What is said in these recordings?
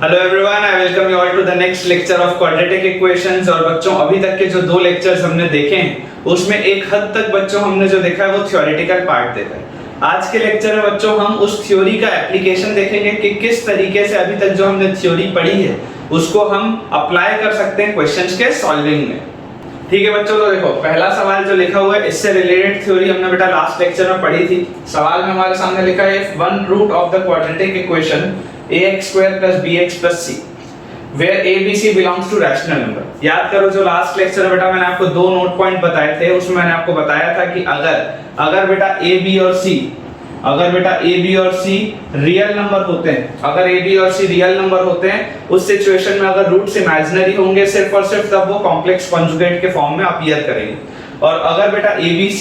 Hello everyone, I welcome you all to the next lecture of quadratic equations. और बच्चों, अभी तक के जो दो लेक्चर्स हमने देखे हैं उसमें एक हद तक बच्चों हमने जो देखा है वो थ्योरेटिकल पार्ट देखा है। आज के लेक्चर में बच्चों हम उस थ्योरी का एप्लीकेशन देखेंगे कि किस तरीके से अभी तक जो हमने थ्योरी पढ़ी है उसको हम अप्लाई कर सकते हैं क्वेश्चंस के सॉल्विंग में। ठीक है बच्चों, तो देखो पहला सवाल जो लिखा हुआ है इससे रिलेटेड थ्योरी हमने बेटा लास्ट लेक्चर में पढ़ी थी। सवाल में हमारे सामने लिखा है if one root of the quadratic equation ax square plus bx plus c where a b c belongs to rational number। याद करो जो लास्ट लेक्चर में बेटा मैंने आपको दो नोट पॉइंट बताए थे, उसमें मैंने आपको बताया था कि अगर बेटा a b और c रियल नंबर होते हैं, अगर a b और c रियल नंबर होते हैं, उस सिचुएशन में अगर रूट्स इमेजिनरी होंगे सिर्फ और सिर्फ तब वो कॉम्प्लेक्स कॉन्जुगेट के फॉर्म में अपीयर करेंगे। और अगर बेटा a b c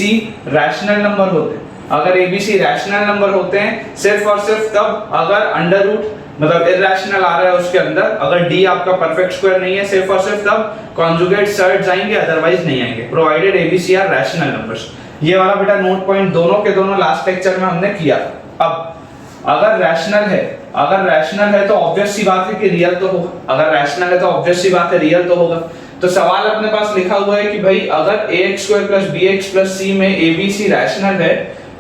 rational number होते हैं, अगर ABC रैशनल नंबर होते हैं सिर्फ और सिर्फ तब अगर अंडर रूट मतलब इरैशनल आ रहा है उसके अंदर, अगर D आपका परफेक्ट स्क्वायर नहीं है सिर्फ और सिर्फ तब कॉन्जुगेट सर्ड्स आएंगे, अदरवाइज नहीं आएंगे, provided ABC are rational numbers. ये वाला बेटा नोट पॉइंट दोनों के दोनों लास्ट लेक्चर में हमने किया था। अब अगर रैशनल है तो ऑब्वियस सी बात है कि रियल तो होगा, अगर रैशनल है तो ऑब्वियस सी बात है रियल तो होगा। तो सवाल अपने पास लिखा हुआ है कि भाई अगर ax² + bx + c में ABC रैशनल है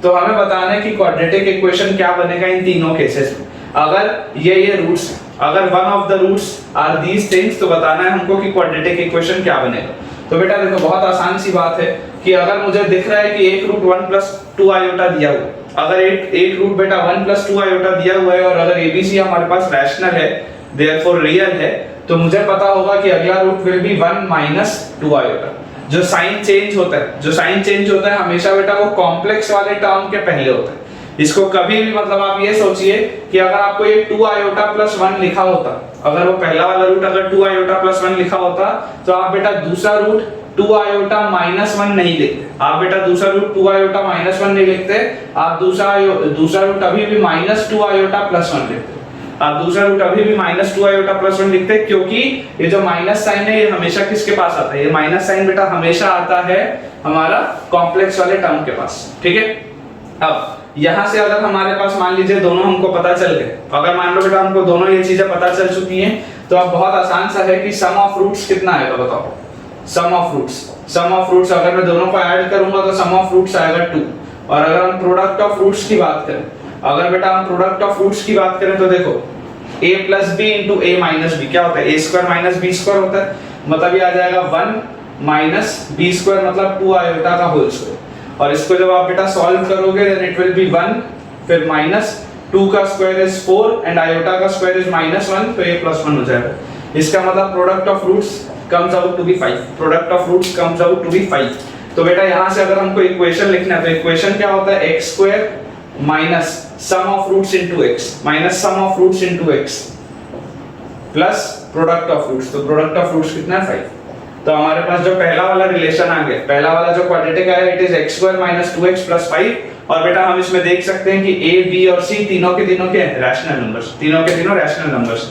तो हमें बताना है कि क्वाड्रेटिक इक्वेशन क्या बनेगा इन तीनों केसेस में। अगर ये रूट्स, अगर one of the roots are these things, तो बताना है हमको कि क्वाड्रेटिक इक्वेशन क्या बनेगा। तो बेटा देखो बहुत आसान सी बात है कि अगर मुझे दिख रहा है कि एक रूट 1 + 2 आयोटा दिया हुआ, अगर एक रूट बेटा 1 + 2 आयोटा दिया हुआ है और अगर ABC हमारे पास रैशनल है, देयरफॉर रियल है, तो मुझे पता होगा कि अगला रूट विल बी 1 - 2 आयोटा। जो साइन चेंज होता है हमेशा बेटा वो कॉम्प्लेक्स वाले टर्म के पहले होता है। इसको कभी भी मतलब आप ये सोचिए कि अगर आपको ये 2 आयोटा + 1 लिखा होता, अगर वो पहला वाला रूट अगर 2 आयोटा + 1 लिखा होता तो आप बेटा दूसरा रूट 2 आयोटा -1 नहीं लिखते, आप बेटा दूसरा रूट 2 आयोटा -1 नहीं लिखते, आप दूसरा रूट अभी भी -2 आयोटा + 1 लिखते, आप दूसरा रूट अभी भी -2 आयोटा + 1 लिखते, क्योंकि ये जो माइनस साइन है ये हमेशा किसके पास आता है, ये माइनस साइन बेटा हमेशा आता है हमारा कॉम्प्लेक्स वाले टर्म के पास। ठीक है, अब यहां से अगर हमारे पास मान लीजिए दोनों हमको पता चल गए, अगर मान लो बेटा हमको दोनों ये चीजें पता चल चुकी हैं, तो अब बहुत आसान सा है कि सम ऑफ रूट्स कितना आएगा बताओ। सम ऑफ रूट्स अगर मैं दोनों को ऐड करूंगा तो सम ऑफ रूट्स आएगा 2। और अगर हम प्रोडक्ट ऑफ रूट्स की बात करें, अगर बेटा हम प्रोडक्ट ऑफ रूट्स की बात करें तो देखो a + b * a - b क्या होता है, a² - b² होता है, मतलब ये आ जाएगा 1 - b² मतलब 2 आयोटा का होल स्क्वायर। और इसको जब आप बेटा सॉल्व करोगे देन इट विल बी 1, फिर -2 का स्क्वायर इज 4 एंड आयोटा का स्क्वायर इज -1, तो ये +1 हो जाएगा। इसका मतलब product of roots comes out to be 5। तो बेटा यहां से अगर हमको इक्वेशन लिखना है तो इक्वेशन क्या होता है, x² minus sum of roots into x plus product of roots। तो product of roots कितना है 5। तो हमारे पास जो पहला वाला रिलेशन आ गया, पहला वाला जो क्वाड्रेटिक आया इट इज x² - 2x + 5। और बेटा हम इसमें देख सकते हैं कि a b और c तीनों के तीनों क्या है, रैशनल नंबर्स।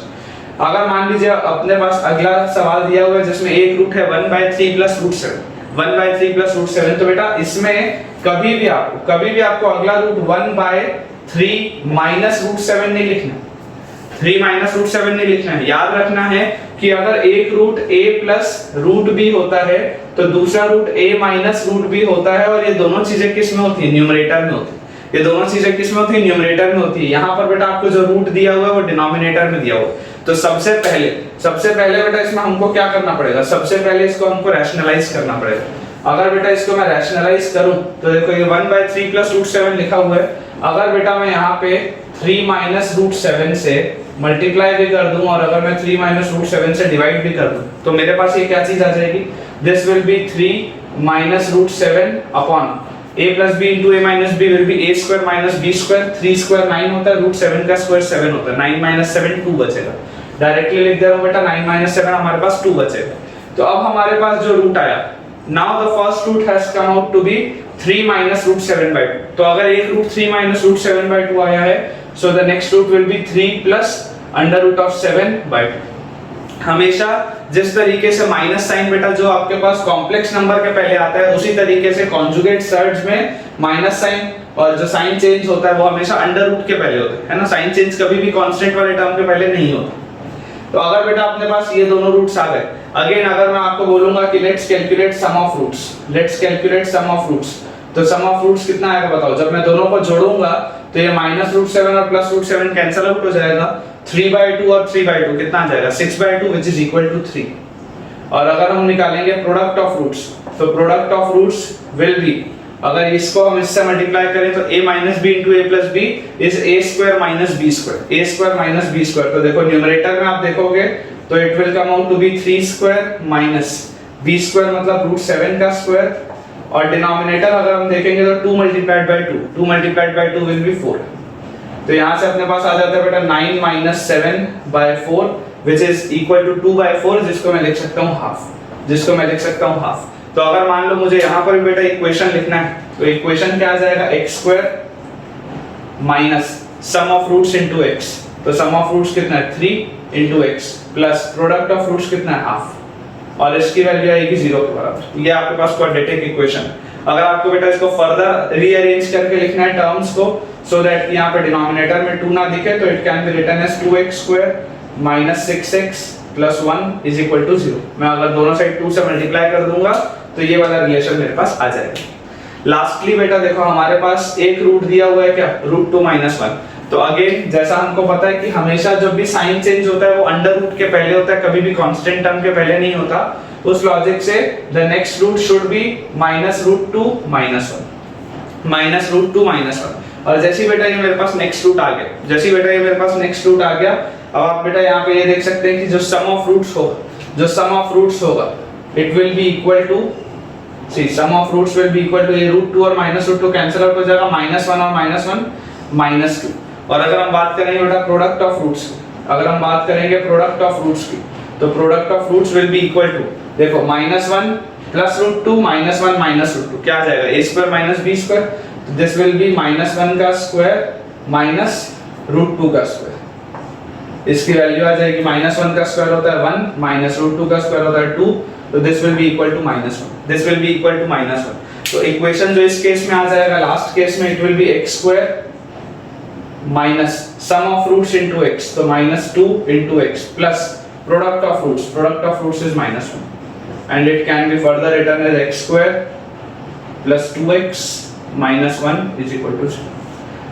अगर मान लीजिए अपने पास अगला सवाल दिया हुआ है जिसमें एक रूट है 1/3 + √7, तो बेटा इसमें कभी भी आपको अगला रूट 1/3 - √7 नहीं लिखना, 3 - √7 नहीं लिखना है। याद रखना है कि अगर एक रूट a + √b होता है तो दूसरा रूट a - √b होता है, और ये दोनों चीजें किस में होती है, न्यूमरेटर में होती है। ये दोनों चीजें किस में होती है, न्यूमरेटर में होती है। यहाँ पर बेटा आपको जो रूट दिया हुआ है वो डिनोमिनेटर में दिया हुआ है। तो सबसे पहले बेटा इसमें हमको क्या करना पड़ेगा, सबसे पहले इसको हमको रैशनलाइज करना पड़ेगा। अगर बेटा इसको मैं रैशनलाइज करूं तो देखो ये 1/3 + √7 लिखा हुआ है। अगर बेटा मैं यहाँ पे 3 - √7 से मल्टीप्लाई भी कर दूं और अगर मैं 3 - √7 से डिवाइड भी कर दूं तो मेरे पास ये क्या चीज आ जाएगी, this will be 3 - √7 upon a + b * a - b will be a² - b², 3² 9 होता है, √7 का स्क्वायर 7 होता है, 9 - 7 2 बचेगा। डायरेक्टली लिख दे रहा हूं बेटा 9 - 7 हमारे पास 2 बचेगा। तो अब हमारे पास जो रूट आया, now the first root has come out to be 3 - √7/2। तो अगर एक रूट 3 - √7/2 आया है, so the next root will be 3 + √7/2। हमेशा जिस तरीके से माइनस साइन बेटा जो आपके पास कॉम्प्लेक्स नंबर के पहले आता है, उसी तरीके से कॉन्जुगेट सर्ड्स में माइनस साइन और जो साइन चेंज होता है वो हमेशा अंडर रूट के पहले होता है ना। साइन चेंज कभी भी कांस्टेंट वाले टर्म के पहले नहीं होता। तो अगर बेटा अपने पास ये दोनों रूट्स आ गए, अगेन अगर मैं आपको बोलूंगा कि let's calculate sum of roots, तो सम ऑफ रूट्स कितना आएगा बताओ। जब मैं दोनों को जोड़ूंगा तो ये -√7 और +√7 कैंसिल आउट हो जाएगा, 3/2 और 3/2 कितना आ जाएगा 6/2 विच इज इक्वल टू 3। और अगर हम निकालेंगे प्रोडक्ट ऑफ रूट्स, तो product of roots will be, अगर इसको हम इससे मल्टीप्लाई करें तो a - b * a + b is a² - b², तो देखो न्यूमरेटर में आप देखोगे तो it will come out to be 3² - b² मतलब √7 और डिनोमिनेटर अगर हम देखेंगे तो 2 × 2 विल बी 4। तो यहां से अपने पास आ जाता है बेटा 9 - 7/4 which is equal to 2/4, जिसको मैं लिख सकता हूं हाफ। तो अगर मान लो मुझे यहाँ पर भी बेटा इक्वेशन लिखना है, तो इक्वेशन क्या आ जाएगा x² minus some of roots into x, तो सम ऑफ रूट्स कितना है 3 × x plus product of roots कितना है हाफ, और इसकी वैल्यू आएगी 0 के बराबर। ये आपके पास क्वाड्रेटिक इक्वेशन। अगर आपको बेटा इसको फर्दर रीअरेंज करके लिखना है टर्म्स को, सो दैट यहाँ पे डिनोमिनेटर में 2 ना दिखे, तो it can be written as 2x² - 6x + 1 is equal to 0। मैं अगर दोनों साइड 2 से मल्टीप्लाई कर दूंगा तो ये वाला रिलेशन मेरे पास आ जाएगा। लास्टली बेटा देखो हमारे पास एक रूट दिया हुआ है क्या, √2 - 1। तो अगेन जैसा हमको पता है कि हमेशा जब भी साइन चेंज होता है वो अंडर रूट के पहले होता है, कभी भी कांस्टेंट टर्म के पहले नहीं होता। उस लॉजिक से the next root should be -√2 - 1। और जैसे बेटा ये मेरे पास नेक्स्ट रूट आ गया, अब आप बेटा यहाँ पे ये देख सकते हैं कि जो सम ऑफ रूट्स होगा it will be equal to, sum of roots will be equal to ये √2 और -√2 कैंसिल आउट हो जाएगा, -1 और -1 -2। और अगर हम बात करेंगे बेटा प्रोडक्ट ऑफ रूट्स की, तो product of roots will be equal to, देखो -1 + √2 -1 -√2 क्या आ जाएगा a² - b², तो दिस विल बी -1 का स्क्वायर -√2 का स्क्वायर। इसकी वैल्यू आ जाएगी -1 का स्क्वायर होता है 1 -√2 का स्क्वायर होता है 2, तो this will be equal to -1। तो इक्वेशन जो इस केस में आ जाएगा, लास्ट केस में it will be x² minus some of roots into x, तो -2 * x plus product of roots is -1 and it can be further written as x² + 2x - 1 is equal to 0।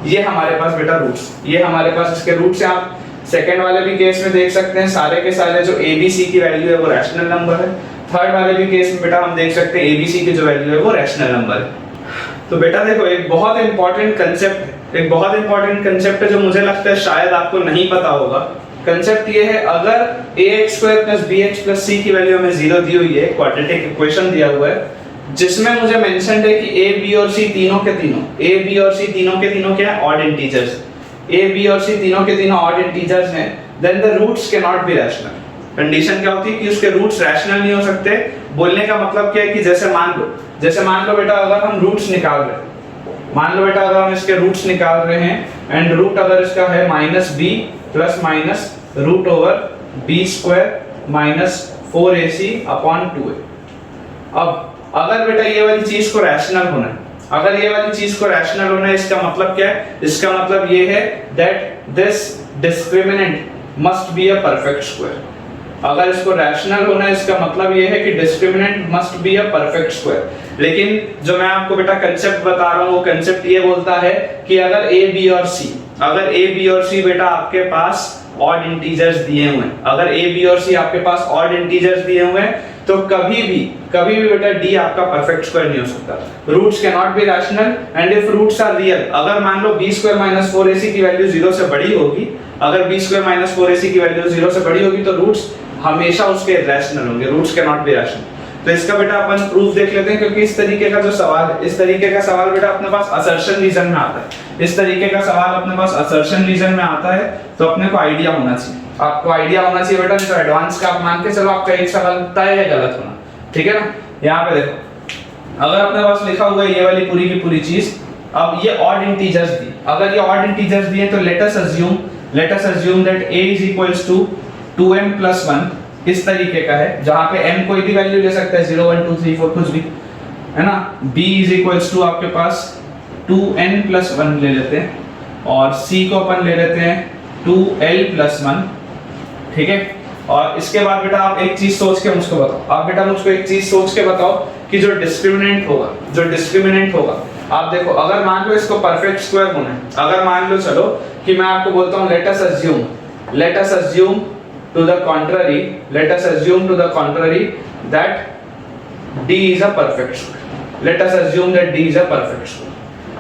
ये हमारे पास बेटा roots, ये हमारे पास इसके roots हैं। आप सेकंड वाले भी केस में देख सकते हैं, सारे के सारे जो ABC की वैल्यू है वो रैशनल नंबर है। थर्ड वाले भी केस में बेटा हम देख सकते हैं ABC की जो वैल्यू है वो रैशनल नंबर है। तो बेटा देखो एक बहुत इंपॉर्टेंट कंसेप्ट है जो मुझे लगता है शायद आपको नहीं पता होगा। कंसेप्ट ये है, अगर ax² + bx + c की वैल्यू हमें 0 दी हुई है, क्वाड्रेटिक इक्वेशन दिया हुआ है जिसमें मुझे मेंशन्ड है कि a b और c तीनों के तीनों क्या है ऑड इंटीजर्स, a b और c तीनों के तीनों ऑड इंटीजर्स हैं, then the roots can not be rational. Condition क्या होती है कि उसके रूट्स रैशनल नहीं हो सकते। बोलने का मतलब क्या है कि जैसे मान लो बेटा अगर हम रूट्स निकाल रहे हैं, अगर हम इसके रूट्स निकाल रहे हैं एंड रूट अगर इसका है -b ± √b² - 4ac/2a। अब अगर बेटा ये वाली चीज को रैशनल होना है, इसका मतलब क्या है, इसका मतलब ये है that this discriminant must be a perfect square. अगर इसको रैशनल होना है इसका मतलब ये है कि discriminant must be a perfect square. लेकिन जो मैं आपको बेटा कंसेप्ट बता रहा हूं वो कंसेप्ट ये बोलता है कि अगर a b और c बेटा आपके पास ऑड इंटीजर्स दिए हुए हैं, अगर a b और c आपके पास ऑड इंटीजर्स दिए हुए हैं तो कभी भी बेटा d आपका परफेक्ट स्क्वायर नहीं हो सकता। Roots can not be rational and if roots are real, अगर मान लो b² - 4ac की वैल्यू 0 से बड़ी होगी, अगर b² - 4ac की वैल्यू 0 से बड़ी होगी तो रूट्स हमेशा उसके रैशनल होंगे, roots can not be rational. तो इसका बेटा अपन प्रूफ देख लेते हैं, क्योंकि इस तरीके का जो सवाल है, इस तरीके का सवाल बेटा अपने पास असर्शन रीजन में आता है। इस तरीके का सवाल अपने पास असर्शन रीजन में आता है तो अपने को आइडिया होना चाहिए, आपको आइडिया होना चाहिए बेटा, नहीं तो एडवांस का आप मान के चलो आपका एक सवाल तय है गलत होना, ठीक है ना। यहाँ पे देखो अगर अपने पास लिखा हुआ है ये वाली पूरी की पूरी चीज, अब ये ऑड इंटीजर्स दी, अगर ये ऑड इंटीजर्स दिए तो let us assume that a is equals to 2m + 1 इस तरीके का है, जहां पे m कोई भी वैल्यू ले सकता है 0 1 2 3 4 कुछ भी, है ना। b इज इक्वल्स टू आपके पास 2n + 1 ले लेते हैं और c को अपन ले लेते हैं 2l + 1, ठीक है। और इसके बाद बेटा आप एक चीज सोच के मुझको बताओ, आप बेटा मुझको एक चीज सोच के बताओ कि जो डिस्क्रिमिनेंट होगा, आप देखो अगर मान लो इसको परफेक्ट स्क्वायर होना है, अगर मान लो चलो कि मैं आपको बोलता हूँ let us assume to the contrary that d is a perfect square, let us assume that d is a perfect square।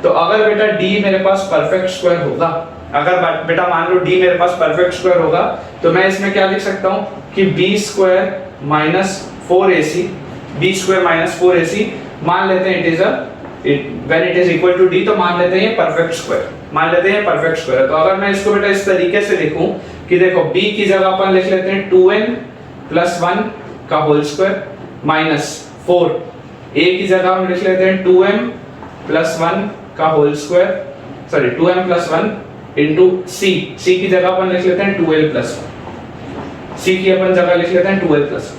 तो अगर बेटा d मेरे पास परफेक्ट स्क्वायर होगा, अगर बेटा मान लो d मेरे पास परफेक्ट स्क्वायर होगा, तो मैं इसमें क्या लिख सकता हूँ कि b स्क्वायर माइनस 4ac मान लेते हैं when it is equal to d, तो मान लेते हैं ये परफेक्ट स्क्वायर है। तो अगर मैं इसको बेटा इस तरीके से लिखूं कि देखो b की जगह अपन लिख लेते हैं 2n प्लस 1 का होल स्क्वायर माइनस 4, a की जगह हम लिख लेते हैं 2m प्लस 1 का whole square, sorry 2m plus 1 into c की जगह अपन लिख लेते हैं 2l प्लस 1, c की अपन जगह लिख लेते हैं 2l प्लस 1।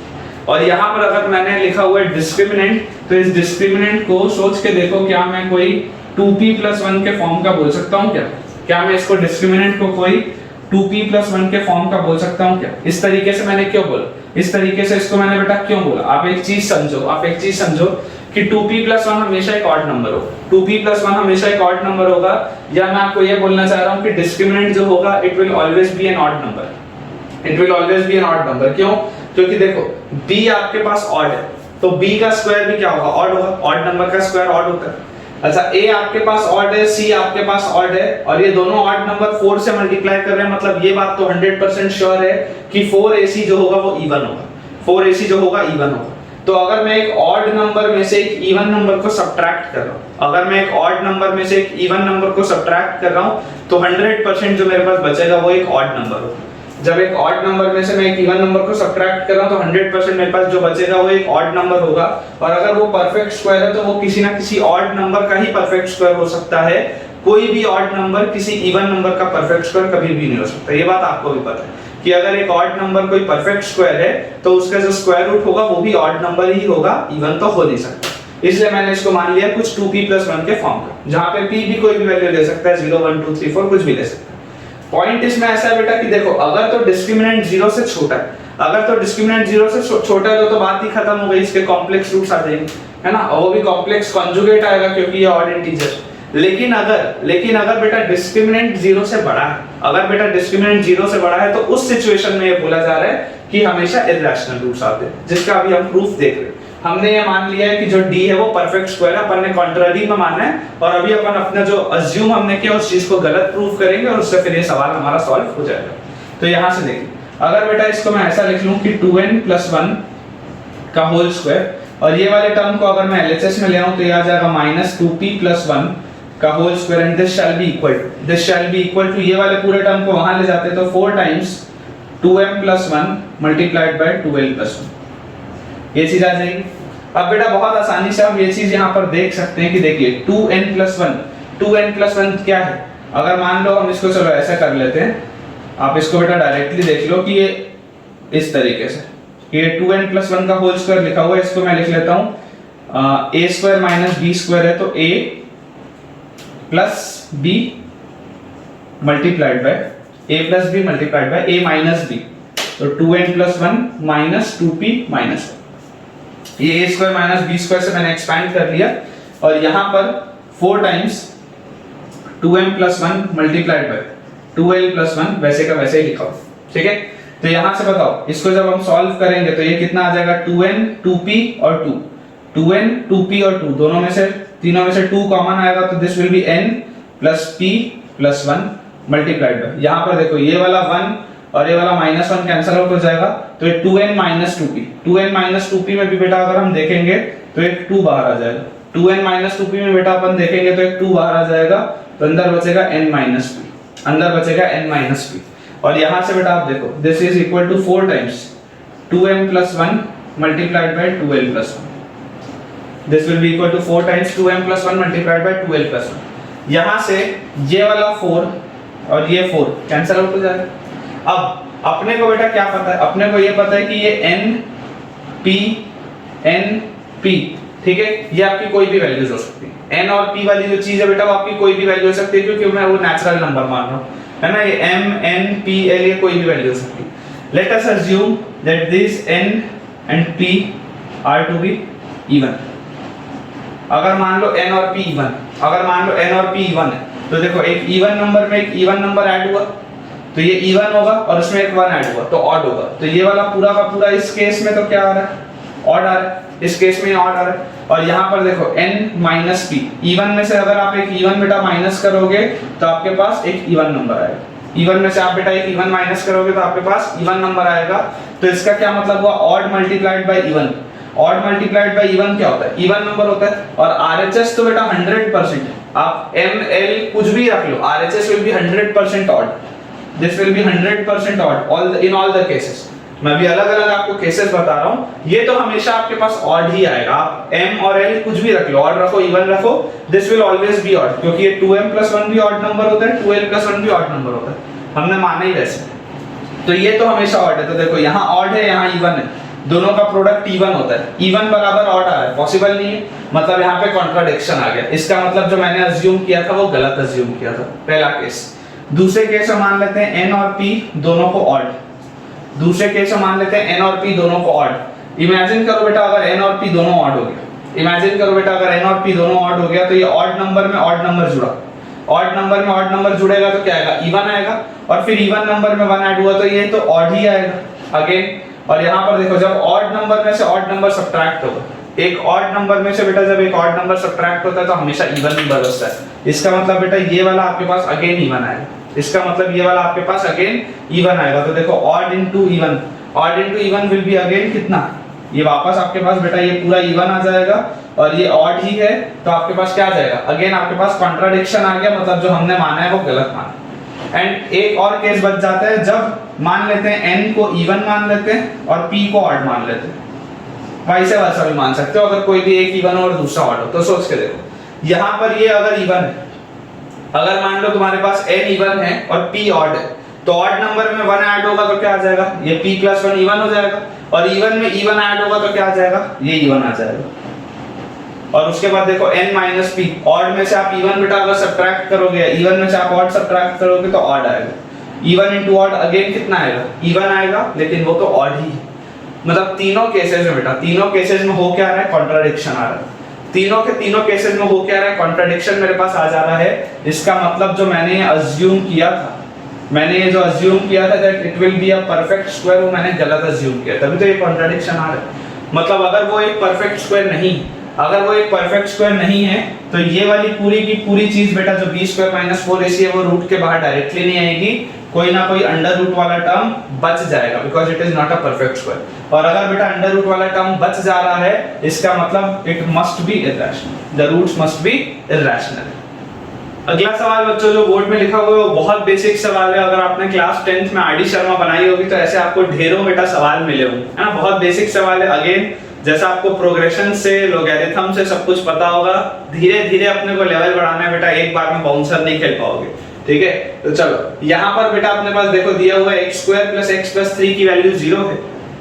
और यहाँ पर अगर मैंने लिखा हुआ है डिस्क्रिमिनेंट, तो इस डिस्क्रिमिनेंट को सोच के देखो, क्या मैं कोई 2p प्लस 1 के फॉर्म का बोल सकता हूँ क्या मैं इसको डिस्क्रिमिनेंट को कोई 2p प्लस 1 के फॉर्म का बोल सकता हूँ क्या? इस तरीके से मैंने क्यों बोला, इस तरीके से इसको मैंने बेटा क्यों बोला, आप एक चीज समझो कि 2p प्लस 1 हमेशा एक ऑड नंबर होगा, 2p प्लस 1 हमेशा एक ऑड नंबर होगा, या मैं आपको ये बोलना चाह रहा हूँ कि डिस्क्रिमिनेंट जो होगा it will always be an odd number, क्यों? क्योंकि देखो b आपके पास ऑड है, तो b का स्क्वायर भी क्या होगा, ऑड होगा, ऑड नंबर का स्क्वायर ऑड होता है। अच्छा a आपके पास ऑड है, c आपके पास ऑड है, और ये दोनों ऑड नंबर 4 से मल्टीप्लाई कर रहे हैं, मतलब ये बात तो 100% श्योर है कि 4ac जो होगा वो इवन होगा, तो अगर मैं एक ऑड नंबर में से एक इवन नंबर को सब्ट्रैक्ट कर रहा हूं, तो 100% जो मेरे पास बचेगा वो एक ऑड नंबर होगा। जब एक ऑड नंबर में से मैं एक इवन नंबर को सब्ट्रैक्ट कर रहा हूं, तो 100% मेरे पास जो बचेगा वो एक ऑड नंबर होगा, और अगर वो परफेक्ट स्क्वायर है तो वो किसी ना किसी ऑड नंबर का ही परफेक्ट स्क्वायर हो सकता है, कोई भी ऑड नंबर किसी इवन नंबर का परफेक्ट स्क्वायर कभी भी नहीं हो सकता। ये बात आपको भी पता है कि अगर एक ऑड नंबर कोई परफेक्ट स्क्वायर है तो उसका जो स्क्वायर रूट होगा वो भी ऑड नंबर ही होगा, इवन तो हो नहीं सकता। इसलिए मैंने इसको मान लिया कुछ 2p प्लस 1 के फॉर्म का, जहां पे p भी कोई भी वैल्यू ले सकता है, 0 1 2 3 4 कुछ भी ले सकता है। पॉइंट इसमें ऐसा है बेटा कि देखो अगर तो डिस्क्रिमिनेंट 0 से छोटा है, तो बात ही खत्म हो गई, इसके कॉम्प्लेक्स रूट्स आ जाएंगे, है ना, और वो भी कॉम्प्लेक्स कॉन्जुगेट आएगा क्योंकि ये ऑड इंटीजर। लेकिन अगर बेटा डिस्क्रिमिनेंट 0 से बड़ा है, तो उस सिचुएशन में ये बोला जा रहा है कि हमेशा इरैशनल रूट्स आते हैं, जिसका अभी हम प्रूफ देख रहे हैं। हमने ये मान लिया है कि जो d है वो परफेक्ट स्क्वायर है, अपन ने कॉन्ट्ररी में माना है, और अभी अपन अपना जो अज्यूम हमने किया उस चीज को गलत प्रूफ करेंगे, और उससे फिर ये सवाल हमारा सॉल्व हो जाएगा। तो यहां से देखिए, अगर बेटा इसको मैं ऐसा लिख लूं कि 2n प्लस 1 का होल स्क्वायर, और ये वाले टर्म को अगर मैं LHS में ले आऊं तो ये आ जाएगा माइनस 2p प्लस 1 का whole square, and this shall be equal to ये वाले पूरे टर्म को वहां ले जाते हैं, तो 4 times 2m plus 1 multiplied by 2l plus 1, ये चीज आ जाएगी। अब बेटा बहुत आसानी से हम ये चीज यहाँ पर देख सकते हैं कि देखिए 2n प्लस 1 क्या है। अगर मान लो हम इसको चलो ऐसा कर लेते हैं, आप इसको बेटा डायरेक्टली देख लो कि ये इस तरीके से, ये 2n प्लस 1 का होल स्क्वायर लिखा हुआ है, इसको मैं लिख लेता हूँ a square minus b square है, तो a plus b multiplied by a minus b, तो 2n plus 1 minus 2p minus 1, ये a square minus b square से मैंने एक्सपैंड कर लिया, और यहाँ पर 4 times 2m plus 1 multiplied by 2l plus 1 वैसे का वैसे ही लिखा हो, ठीक है। तो यहाँ से बताओ इसको जब हम सॉल्व करेंगे तो ये कितना आ जाएगा, 2n 2p और 2 दोनों में से, तीनों में से 2 कॉमन आएगा, तो this will B n plus p plus 1 multiplied bye, यहाँ पर देखो ये वाला 1 और ये वाला माइनस 1 कैंसिल आउट हो जाएगा, तो ये 2n माइनस 2p में भी बेटा अगर हम देखेंगे तो एक 2 बाहर आ जाएगा, 2n माइनस 2p में बेटा अपन देखेंगे तो एक 2 बाहर आ जाएगा, तो अंदर बचेगा n माइनस p, और यहाँ से बेटा आप देखो this is equal to 4 times 2m plus 1 multiplied by 2l plus 1, this will be equal to 4 times 2m plus 1 multiplied by 2l plus 1। यहाँ से ये वाला 4 और ये 4 कैंसिल आउट हो जाएगा। अब अपने को बेटा क्या पता है, अपने को ये पता है कि ये n p, ठीक है, ये आपकी कोई भी वैल्यूज हो सकती है, n और p वाली जो चीज है बेटा वो आपकी कोई भी वैल्यू हो सकती है, क्योंकि मैं वो नेचुरल नंबर मान रहा हूँ, है ना, ये m n p l ये कोई भी वैल्यू हो सकती है। Let us assume that these n and p are to be even. अगर मान लो n और p इवन, अगर मान लो n और p इवन है, तो देखो एक इवन नंबर में एक इवन नंबर ऐड हुआ तो ये इवन होगा, और उसमें एक 1 ऐड हुआ तो ऑड होगा। तो ये वाला पूरा का पूरा इस केस में तो क्या आ रहा है, ऑड आ रहा है, इस केस में ऑड आ रहा है। और यहाँ पर देखो n माइनस p, इवन में से अगर आप एक इवन बेटा माइनस करोगे तो आपके पास एक इवन नंबर आएगा, इवन में से आप बेटा एक इवन माइनस करोगे तो आपके पास इवन नंबर आएगा। तो इसका क्या मतलब हुआ, odd multiplied by even. Odd multiplied by even क्या होता है, इवन नंबर होता है। और आरएचएस तो बेटा 100% है, आप एम एल कुछ भी रख लो, RHS will be 100% odd, this will be 100% odd in all the cases. मैं भी अलग अलग आपको केसेस बता रहा हूँ, ये तो हमेशा आपके पास ऑड ही आएगा। आप m और l कुछ भी रख लो, ऑड रखो इवन रखो, this will always be odd, क्योंकि ये 2m + 1 भी ऑड नंबर होता है, 2l + 1 भी ऑड नंबर होता है, हमने माना ही वैसे। तो ये तो हमेशा ऑड है। तो देखो यहाँ ऑड है, यहाँ इवन है, दोनों का प्रोडक्ट इवन होता है, इवन बराबर ऑड आ रहा है, पॉसिबल नहीं है, मतलब यहाँ पे कॉन्ट्राडिक्शन आ गया। इसका मतलब जो मैंने अज्यूम किया था वो गलत अज्यूम किया था, पहला केस। दूसरे केस में मान लेते हैं n और p दोनों को ऑड, दूसरे केस में मान लेते हैं n और p दोनों को ऑड। इमेजिन करो बेटा अगर n और p दोनों ऑड हो गया, इमेजिन करो बेटा अगर n और p दोनों ऑड हो गया तो ये ऑड नंबर में ऑड नंबर जुड़ा, ऑड नंबर में ऑड नंबर जुड़ेगा तो क्या आएगा, इवन आएगा, और फिर इवन नंबर में 1 ऐड हुआ तो ये तो ऑड ही आएगा अगेन। और यहाँ पर देखो जब ऑड नंबर में से ऑड नंबर सब्ट्रैक्ट होगा, एक ऑड नंबर में से बेटा जब एक ऑड नंबर सब्ट्रैक्ट होता है तो हमेशा इवन नंबर बचता है। इसका मतलब बेटा ये वाला आपके पास अगेन इवन आएगा, इसका मतलब ये वाला आपके पास अगेन इवन आएगा। तो देखो odd into even, odd into even will be again कितना, ये वापस आपके पास बेटा ये पूरा इवन आ जाएगा, और ये ऑड ही है तो आपके पास क्या आ जाएगा, अगेन आपके पास कॉन्ट्राडिक्शन आ गया, मतलब जो हमने माना है वो गलत माना। एंड एक और केस बच जाता है जब मान लेते हैं n को इवन मान लेते हैं और p को ऑड मान लेते हैं, वैसे वैसा भी मान सकते हो अगर कोई भी एक इवन और दूसरा ऑड हो। तो सोच के देखो यहाँ पर ये अगर इवन है, अगर मान लो तुम्हारे पास n इवन है और p ऑड है, तो ऑड नंबर में 1 ऐड होगा तो क्या आ जाएगा, ये p + 1 इवन हो जाएगा, और इवन में इवन ऐड होगा तो क्या आ जाएगा, ये इवन आ जाएगा। और उसके बाद देखो n - p, ऑड में से आप इवन बेटा अगर सब्ट्रैक्ट करोगे, इवन में से आप ऑड सब्ट्रैक्ट करोगे तो ऑड आएगा, इवन इनटू ऑड अगेन कितना आएगा, इवन आएगा, लेकिन वो तो ऑड ही है। मतलब तीनों केसेस में बेटा, तीनों केसेस में हो क्या रहा है, कॉन्ट्राडिक्शन आ रहा है, तीनों के तीनों केसेस में हो क्या रहा है, कॉन्ट्राडिक्शन मेरे पास आ जा रहा है। इसका मतलब जो मैंने अज्यूम किया था, मैंने ये जो अज्यूम किया था that it will be a perfect square, वो मैंने गलत अज्यूम किया, तभी तो ये कॉन्ट्राडिक्शन आ रहा है। मतलब अगर वो एक परफेक्ट स्क्वायर नहीं, अगर वो एक परफेक्ट स्क्वायर नहीं है तो ये वाली पूरी की पूरी चीज बेटा जो b² - 4ac है वो रूट के बाहर डायरेक्टली नहीं आएगी, कोई ना कोई अंडर रूट वाला टर्म बच जाएगा, because it is not a perfect square. और अगर बेटा अंडर रूट वाला टर्म बच जा रहा है, इसका मतलब it must be irrational, the roots must be irrational. अगला सवाल बच्चों जो बोर्ड में लिखा हुआ है वो बहुत बेसिक सवाल है, अगर आपने क्लास 10th में आरडी शर्मा बनाई होगी तो ऐसे आपको ढेरों बेटा सवाल मिले होंगे, है ना। बहुत बेसिक सवाल है, अगेन जैसा आपको प्रोग्रेशन से लॉगरिथम से सब कुछ पता होगा, धीरे धीरे अपने को लेवल बढ़ाना है बेटा, एक बार में बाउंसर नहीं खेल पाओगे, ठीक है। तो चलो यहाँ पर बेटा अपने पास देखो दिया हुआ है x² + x + 3 की वैल्यू 0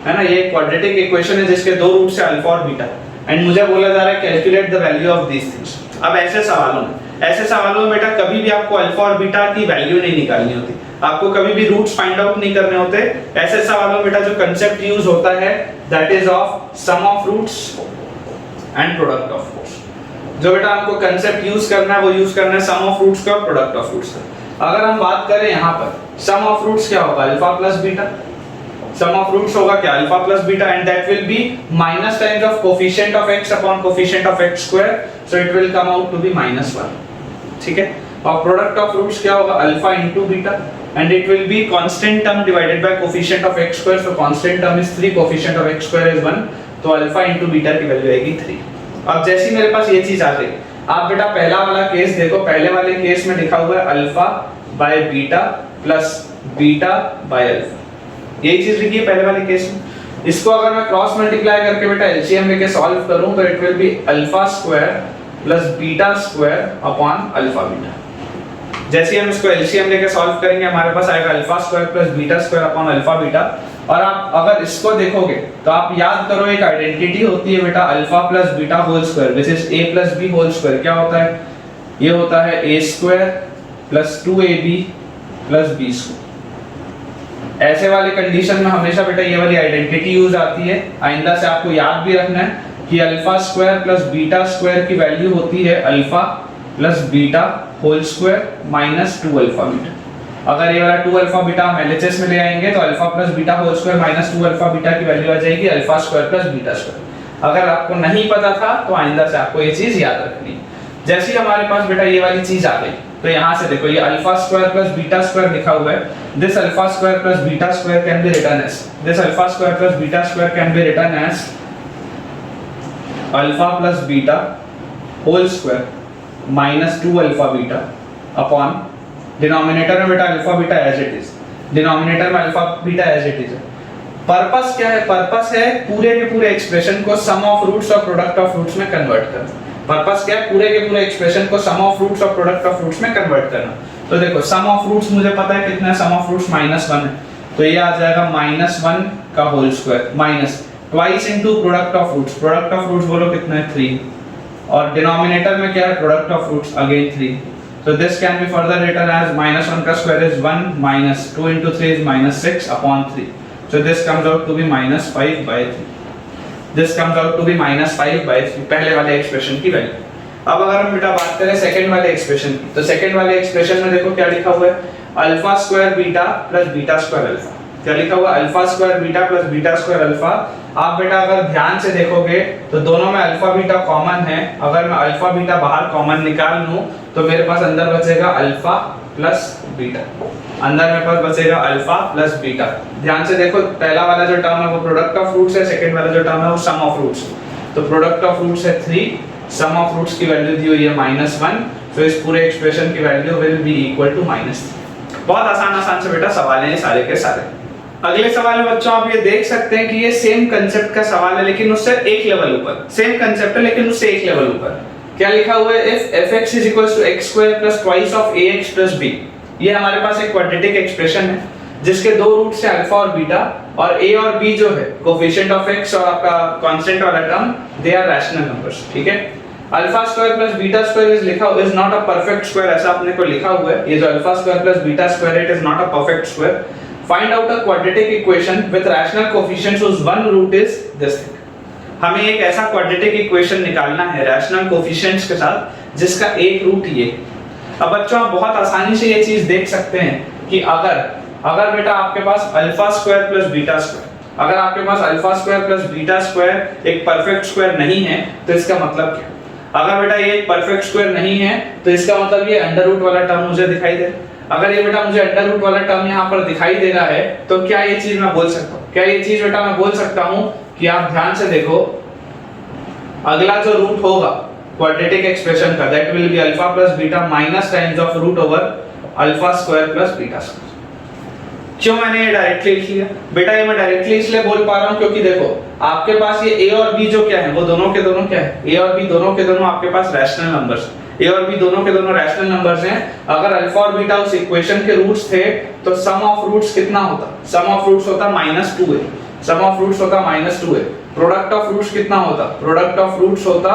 है ना। ये क्वाड्रेटिक इक्वेशन है जिसके दो रूट्स है अल्फा और बीटा, एंड मुझे बोला जा रहा है calculate the value of these things. अब ऐसे सवालों में बेटा कभी भी आपको अल्फा और बीटा की वैल्यू नहीं निकालनी होती, आपको कभी भी रूट्स फाइंड आउट नहीं करने होते। ऐसे सवालों में बेटा जो कंसेप्ट यूज होता है that is of sum of roots and product of roots. जो बेटा आपको कंसेप्ट यूज करना है वो यूज करना है सम ऑफ रूट्स का और प्रोडक्ट ऑफ रूट्स का। अगर हम बात करें यहाँ पर सम ऑफ रूट्स क्या होगा, alpha plus beta, sum of roots होगा क्या, alpha plus beta, and that will be minus times of coefficient of x upon coefficient of x square, so it will come out to be -1, ठीक है। और product of roots क्या होगा, alpha into beta, and it will be constant term divided by coefficient of x square, so constant term is 3, coefficient of x square is 1, तो alpha into beta की value आएगी 3। अब जैसे ही मेरे पास ये चीज आ गई, आप बेटा पहला वाला केस देखो, पहले वाले केस में लिखा हुआ है alpha by beta plus beta by alpha, यही चीज लिखी है पहले वाले केस में। इसको अगर मैं क्रॉस मल्टीप्लाई करके बेटा एलसीएम लेके सॉल्व करूं तो it will be alpha square plus beta square upon alpha beta. जैसे हम इसको एलसीएम लेके सॉल्व करेंगे हमारे पास आएगा alpha square plus beta square upon alpha beta. और आप अगर इसको देखोगे तो आप याद करो एक आइडेंटिटी होती है बेटा alpha plus beta whole square which is a plus b whole square. क्या होता है, ये होता है a square plus 2ab plus b square. ऐसे वाले कंडीशन में हमेशा बेटा ये वाली आइडेंटिटी यूज आती है। आइंदा से आपको याद भी रखना है कि alpha square plus beta square की वैल्यू होती है alpha plus beta whole square minus 2 alpha beta. अगर ये वाला 2 अल्फा बीटा हम एलएचएस में ले आएंगे तो alpha plus beta whole square minus 2 alpha beta की वैल्यू आ जाएगी alpha square plus beta square. अगर आपको नहीं पता था तो आइंदा से आपको ये चीज याद रखनी है। जैसे ही हमारे पास बेटा ये वाली चीज आ गई तो यहाँ से देखो ये alpha square plus beta square लिखा हुआ है। This alpha square plus beta square can be written as this alpha square plus beta square can be written as alpha plus beta whole square minus 2 alpha beta upon denominator में बेटा alpha beta as it is, denominator में alpha beta as it is है। Purpose क्या है? Purpose है पूरे के पूरे एक्सप्रेशन को सम ऑफ रूट्स और प्रोडक्ट ऑफ रूट्स में कन्वर्ट करना। पर्पस क्या है? पूरे के पूरे एक्सप्रेशन को सम ऑफ रूट्स और प्रोडक्ट ऑफ रूट्स में कन्वर्ट करना। तो देखो सम ऑफ रूट्स मुझे पता है कितना है, सम ऑफ रूट्स -1 है, तो ये आ जाएगा -1 का whole square minus twice into product of roots. Product of roots बोलो कितना है 3, और डिनोमिनेटर में क्या है? Product of roots again 3। So this can be further written as -1 का square is 1 minus 2 into 3 is -6 upon 3. So this comes out to be -5 by 3. This comes out to be -5 by 3 पहले वाले expression की value. अब अगर हम बेटा बात करें सेकंड वाले एक्सप्रेशन की, तो सेकंड वाले एक्सप्रेशन में देखो क्या लिखा हुआ है, alpha square beta plus beta square alpha. क्या लिखा हुआ है? Alpha square beta plus beta square alpha. आप बेटा अगर ध्यान से देखोगे तो दोनों में अल्फा बीटा कॉमन है। अगर मैं अल्फा बीटा बाहर कॉमन निकाल लूं तो मेरे पास अंदर बचेगा अल्फा प्लस बीटा, अंदर मेरे पास बचेगा अल्फा प्लस बीटा। ध्यान से देखो पहला वाला जो टर्म है वो प्रोडक्ट ऑफ रूट्स है, सेकंड वाला जो टर्म है वो सम ऑफ रूट्स। तो प्रोडक्ट ऑफ रूट्स है 3, सम ऑफ रूट्स की वैल्यू दी हुई है -1, तो इस पूरे एक्सप्रेशन की value will be equal to -3। बहुत आसान से बेटा सवाल है ये सारे के सारे। अगले सवाल में बच्चों आप ये देख सकते हैं कि ये सेम कंसेप्ट का सवाल है लेकिन उससे एक लेवल ऊपर। सेम कंसेप्ट है लेकिन उससे एक लेवल ऊपर। क्या लिखा हुआ है? If fx is equals to x square plus twice of ax plus b। ये हमारे पास एक क्वाड्रेटिक एक्सप्रेशन है जिसके दो रूट्स है अल्फा और बीटा, और a और b जो है कोएफिशिएंट ऑफ x और आपका कांस्टेंट वाला term they are rational numbers. ठीक है, alpha square plus beta square is लिखा is not a perfect square, ऐसा अपने को लिखा हुआ है। ये जो alpha square plus beta square it is not a perfect square. Find out a quadratic equation with rational coefficients whose one root is this thing। हमें एक ऐसा क्वाड्रेटिक इक्वेशन निकालना है रैशनल कोएफिशिएंट्स के साथ जिसका एक रूट ये। अब बच्चों आप बहुत आसानी से ये चीज देख सकते हैं कि अगर बेटा आपके पास alpha square plus beta square, अगर आपके पास alpha square plus beta square एक परफेक्ट स्क्वायर नहीं है तो इसका मतलब क्या? अगर बेटा ये एक परफेक्ट स्क्वायर नहीं है तो इसका मतलब ये अंडर रूट वाला टर्म मुझे दिखाई दे। अगर ये बेटा मुझे अंडर रूट वाला टर्म यहाँ पर दिखाई दे रहा है तो क्या ये चीज मैं बोल सकता हूँ? क्या ये चीज बेटा मैं बोल सकता हूँ कि आप ध्यान से देखो अगला जो रूट होगा क्वाड्रेटिक एक्सप्रेशन का that will be alpha plus beta minus times of root over alpha square plus beta square. क्यों मैंने ये डायरेक्टली लिख लिया? बेटा ये मैं डायरेक्टली इसलिए बोल पा रहा हूँ क्योंकि देखो आपके पास ये a और b जो क्या है वो दोनों के दोनों क्या है? a और b दोनों के दोनों आपके पास रैशनल नंबर्स, a और b दोनों के दोनों रैशनल नंबर्स हैं। अगर अल्फा और बीटा उस इक्वेशन के रूट्स थे तो सम ऑफ रूट्स कितना होता? सम ऑफ रूट्स होता -2a, सम ऑफ रूट्स होता -2a। प्रोडक्ट ऑफ रूट्स कितना होता? प्रोडक्ट ऑफ रूट्स होता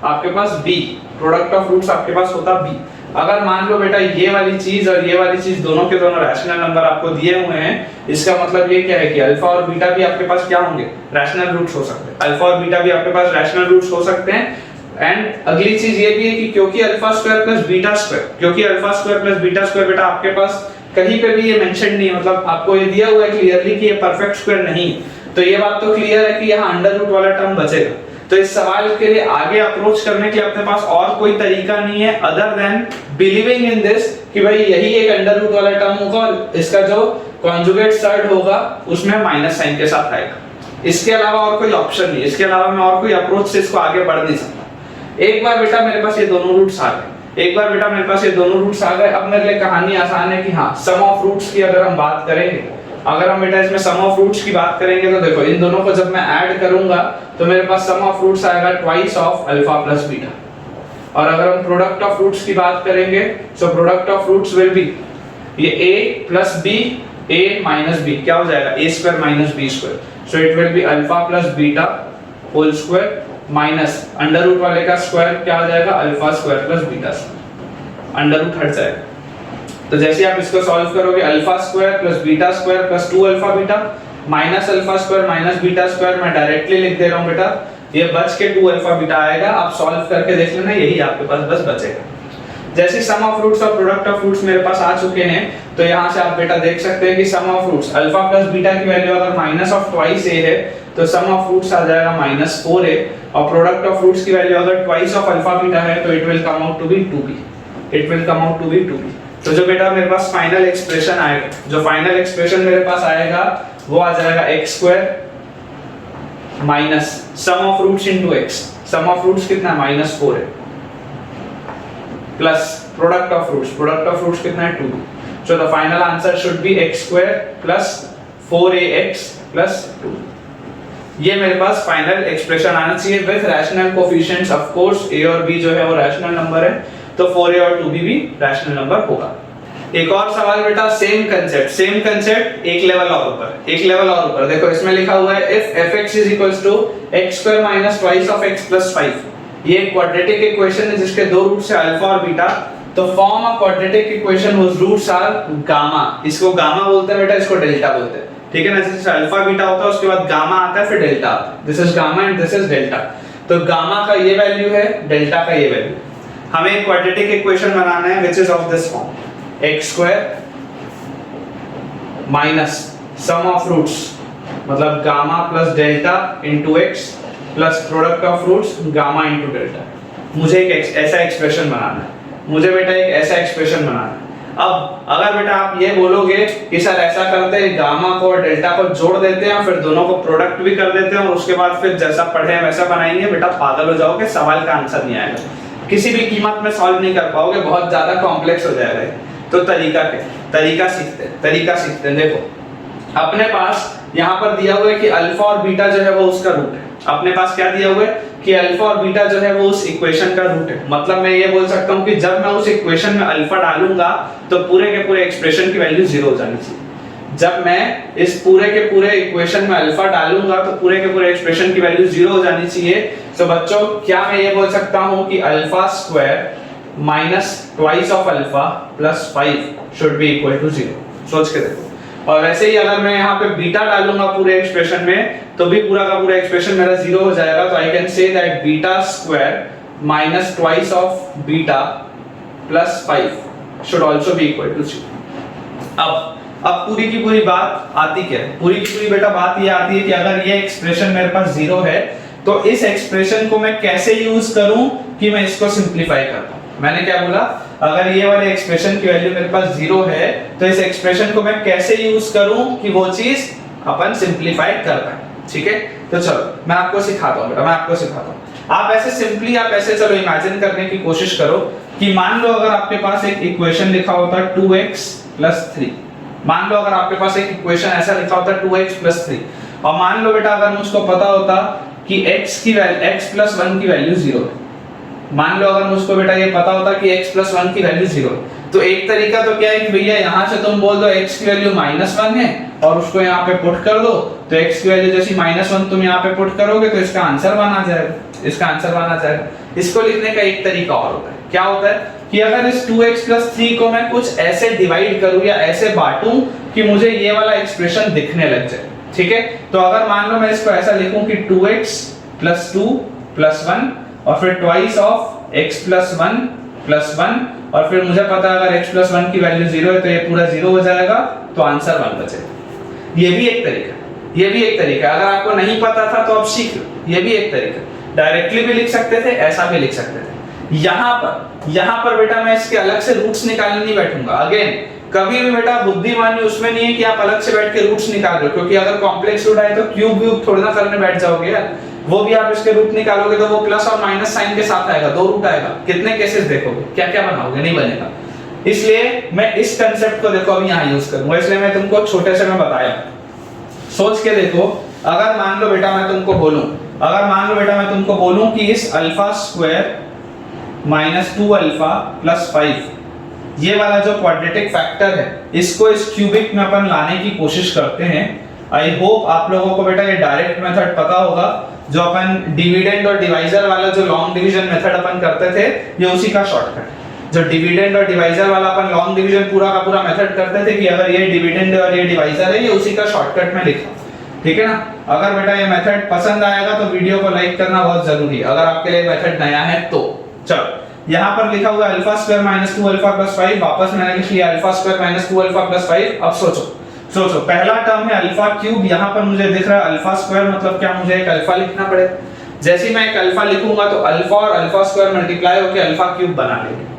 आपके पास b, प्रोडक्ट ऑफ रूट्स आपके पास होता b। अगर मान लो बेटा ये वाली चीज और ये वाली चीज दोनों के दोनों रैशनल नंबर आपको दिए हुए हैं, इसका मतलब ये क्या है कि अल्फा और बीटा भी आपके पास क्या होंगे? रैशनल रूट्स हो सकते हैं। अल्फा और बीटा भी आपके पास रैशनल रूट्स हो सकते हैं। एंड अगली चीज ये भी है कि क्योंकि alpha square plus beta square, क्योंकि alpha square plus beta square बेटा आपके पास कहीं पे भी ये मेंशन नहीं है, मतलब आपको ये दिया हुआ है क्लियरली कि ये परफेक्ट स्क्वायर नहीं, तो ये बात तो क्लियर है कि यहाँ अंडर रूट वाला टर्म बचेगा। तो इस सवाल के लिए आगे अप्रोच करने के लिए अपने पास और कोई तरीका नहीं है other than believing in this कि भाई यही एक अंडर रूट वाला टर्म होगा और इसका जो कॉन्जुगेट साइड होगा उसमें माइनस साइन के साथ आएगा। इसके अलावा और कोई ऑप्शन नहीं, इसके अलावा मैं और कोई अप्रोच से इसको आगे बढ़ नहीं सकता। एक बार बेटा मेरे पास ये दोनों रूट्स आ गए, एक बार बेटा मेरे पास ये दोनों रूट्स आ गए, अब मेरे लिए कहानी आसान है कि हाँ सम ऑफ रूट्स की अगर हम बात करेंगे, अगर हम बेटा इसमें सम ऑफ रूट्स की बात करेंगे तो देखो इन दोनों को जब मैं ऐड करूंगा तो मेरे पास सम ऑफ रूट्स आएगा twice of alpha plus beta. और अगर हम प्रोडक्ट ऑफ रूट्स की बात करेंगे so product of roots will be ये a plus b, a minus b, क्या हो जाएगा a square minus b square. So it will be alpha plus beta whole square minus under root वाले का square क्या हो जाएगा? Alpha square plus beta square, under root हट जाएगा। तो जैसे आप इसको सॉल्व करोगे alpha square plus beta square plus 2 alpha beta minus alpha square minus beta square, मैं डायरेक्टली लिख दे रहा हूं बेटा, ये बच के 2 अल्फा बीटा आएगा। आप सॉल्व करके देख लेना, यही आपके पास बस बचेगा। जैसे सम ऑफ रूट्स और प्रोडक्ट ऑफ रूट्स मेरे पास आ चुके हैं, तो यहाँ से आप बेटा देख सकते हैं कि sum of roots alpha plus beta की वैल्यू अगर माइनस ऑफ ट्वाइस ए है तो सम ऑफ रूट्स आ जाएगा माइनस 4a, और प्रोडक्ट ऑफ रूट्स की वैल्यू अगर ट्वाइस ऑफ अल्फा बीटा है तो it will come out to be 2b, it will come out to be 2b। तो जो बेटा मेरे पास फाइनल एक्सप्रेशन आएगा, जो फाइनल एक्सप्रेशन मेरे पास आएगा वो आ जाएगा x square minus some of roots into x, some of roots कितना है माइनस 4 है, प्लस प्रोडक्ट ऑफ रूट्स कितना है 2b। So the final answer should be x square plus 4ax plus 2। ये मेरे पास फाइनल एक्सप्रेशन आना चाहिए with rational coefficients. Of course a और b जो है वो रैशनल नंबर है, तो 4a और 2b भी रैशनल नंबर होगा। एक और सवाल बेटा, सेम कंसेप्ट एक लेवल और ऊपर, देखो इसमें लिखा हुआ है if fx is equals to x square minus twice of x plus 5, ये क्वाड्रेटिक इक्वेशन है जिसके दो रूट्स है अल्फा और बीटा। तो form of quadratic equation whose roots are gamma, इसको गामा बोलते हैं बेटा, इसको डेल्टा बोलते हैं, ठीक है ना। जैसे अल्फा बीटा होता है उसके बाद गामा आता है फिर delta, this is gamma and this is delta. तो गामा का ये वैल्यू है, डेल्टा का ये वैल्यू। हमें एक क्वाड्रेटिक इक्वेशन बनाना है which is of this form, x square minus some of roots मतलब gamma plus delta into x plus product of roots gamma into delta. मुझे एक ऐसा एक्सप्रेशन बनाना है, मुझे बेटा एक ऐसा एक्सप्रेशन बनाना है। अब अगर बेटा आप ये बोलोगे कि सर ऐसा करते हैं गामा को और डेल्टा को जोड़ देते हैं फिर दोनों को प्रोडक्ट भी कर देते हैं और उसके बाद फिर जैसा पढ़े हैं वैसा बनाएंगे, बेटा पागल हो जाओगे, सवाल का आंसर नहीं आएगा, किसी भी कीमत में सॉल्व नहीं कर पाओगे, बहुत ज्यादा कॉम्प्लेक्स हो जाएगा। तो तरीका सीखते हैं। देखो अपने पास यहाँ पर दिया हुआ है कि अल्फा और बीटा जो है वो उसका रूट है। अपने पास क्या दिया हुआ है कि अल्फा और बीटा जो है वो उस इक्वेशन का रूट है। मतलब मैं ये बोल सकता हूँ कि जब मैं उस इक्वेशन में अल्फा डालूंगा तो पूरे के पूरे एक्सप्रेशन की वैल्यू 0 हो जानी चाहिए। जब मैं इस पूरे के पूरे इक्वेशन में अल्फा डालूंगा तो पूरे के पूरे एक्सप्रेशन की वैल्यू 0 हो जानी चाहिए। तो बच्चों क्या मैं ये बोल सकता हूँ कि alpha square minus twice of alpha plus 5 should be equal to 0। सोच के देखो। और वैसे ही अगर मैं यहाँ पे बीटा डालूंगा पूरे एक्सप्रेशन में तो भी पूरा का पूरा एक्सप्रेशन मेरा 0 हो जाएगा। तो I can say that beta square minus twice of beta plus 5 should also be equal to 0। अब पूरी की पूरी बात आती क्या है? पूरी की पूरी बेटा बात ये आती है कि अगर ये एक्सप्रेशन मेरे पास 0 है तो इस एक्सप्रेशन को मैं कैसे यूज करूं कि मैं इसको सिंपलीफाई कर पाऊं। मैंने क्या बोला, अगर ये वाले एक्सप्रेशन की वैल्यू मेरे पास 0 है तो इस एक्सप्रेशन को मैं कैसे यूज करूं कि वो चीज अपन सिंपलीफाई कर पाए। ठीक है, तो चलो मैं आपको सिखाता हूं बेटा, मैं आपको सिखाता हूं। आप ऐसे सिंपली आप ऐसे चलो इमेजिन करने की कोशिश करो कि मान लो अगर आपके पास एक इक्वेशन लिखा होता 2x + 3। मान लो अगर आपके पास एक इक्वेशन ऐसा लिखा होता 2x + 3 और मान लो बेटा अगर मुझको पता होता कि x + 1 की वैल्यू 0 है। मान लो अगर मुझको बेटा ये पता होता कि x + 1 की वैल्यू 0 है तो एक तरीका तो क्या है कि भैया यहाँ से तुम बोल दो x की वैल्यू -1 है और उसको यहाँ पे पुट कर दो। तो x की वैल्यू जैसी -1 तुम यहाँ पे पुट करोगे तो इसका आंसर 1 आ जाएगा, इसका आंसर 1 आ जाएगा। इसको लिखने का एक तरीका और होता है, क्या होता है कि अगर इस 2x + 3 को मैं कुछ ऐसे डिवाइड करूं या ऐसे बांटूं कि मुझे ये वाला एक्सप्रेशन दिखने लग जाए। ठीक है, तो अगर मान लो मैं इसको ऐसा लिखूं कि 2x + 2 + 1 और फिर ट्वाइस ऑफ x + 1 + 1 और फिर मुझे पता है अगर x + 1 की वैल्यू 0 है तो ये पूरा 0 हो जाएगा तो आंसर 1 बचेगा। ये भी एक तरीका, अगर आपको नहीं पता था तो आप सीख लो, ये भी एक तरीका। डायरेक्टली भी लिख सकते थे, ऐसा भी लिख सकते थे। यहाँ पर बेटा मैं इसके अलग से रूट्स निकालने नहीं बैठूंगा। अगेन कभी भी बेटा बुद्धिमानी उसमें नहीं है कि आप अलग से बैठ के रूट्स निकाल रहे हो, क्योंकि अगर कॉम्प्लेक्स रूट आए तो क्यूब थोड़ा ना करने बैठ जाओगे यार। वो भी आप इसके रूट निकालोगे तो वो प्लस और माइनस साइन के साथ आएगा, 2 रूट आएगा। कितने केसेस देखोगे, क्या क्या बनाओगे, नहीं बनेगा। इसलिए मैं इस कंसेप्ट को देखो अभी यहाँ यूज करूंगा, इसलिए मैं तुमको छोटे से मैं बताया। सोच के देखो, अगर मान लो बेटा मैं तुमको बोलूं कि इस अल्फा स्क्वायर -2 अल्फा + 5 ये वाला जो क्वाड्रेटिक फैक्टर है इसको इस क्यूबिक में अपन लाने की कोशिश करते हैं। आई होप आप लोगों को बेटा ये डायरेक्ट मेथड पता होगा, जो अपन डिविडेंड और डिवाइजर वाला जो लॉन्ग डिवीजन मेथड अपन करते थे, ये उसी का शॉर्टकट है। जो डिविडेंड और डिवाइजर वाला अपन लॉन्ग डिवीजन पूरा का पूरा मेथड करते थे कि अगर ये डिविडेंड है और ये डिवाइजर है, ये उसी का शॉर्टकट में लिखा, ठीक है ना। अगर बेटा ये मेथड पसंद आएगा तो वीडियो को लाइक करना बहुत जरूरी है, अगर आपके लिए मेथड नया है तो। चलो यहाँ पर लिखा हुआ alpha square minus 2 alpha plus 5, वापस मैंने लिख लिया alpha square minus 2 alpha plus 5। अब सोचो पहला टर्म है अल्फा क्यूब, यहाँ पर मुझे दिख रहा है अल्फा स्क्वायर, मतलब क्या मुझे एक अल्फा लिखना पड़ेगा। जैसे मैं एक अल्फा लिखूंगा तो अल्फा और अल्फा स्क्वायर मल्टीप्लाई होकर अल्फा क्यूब बना लेंगे।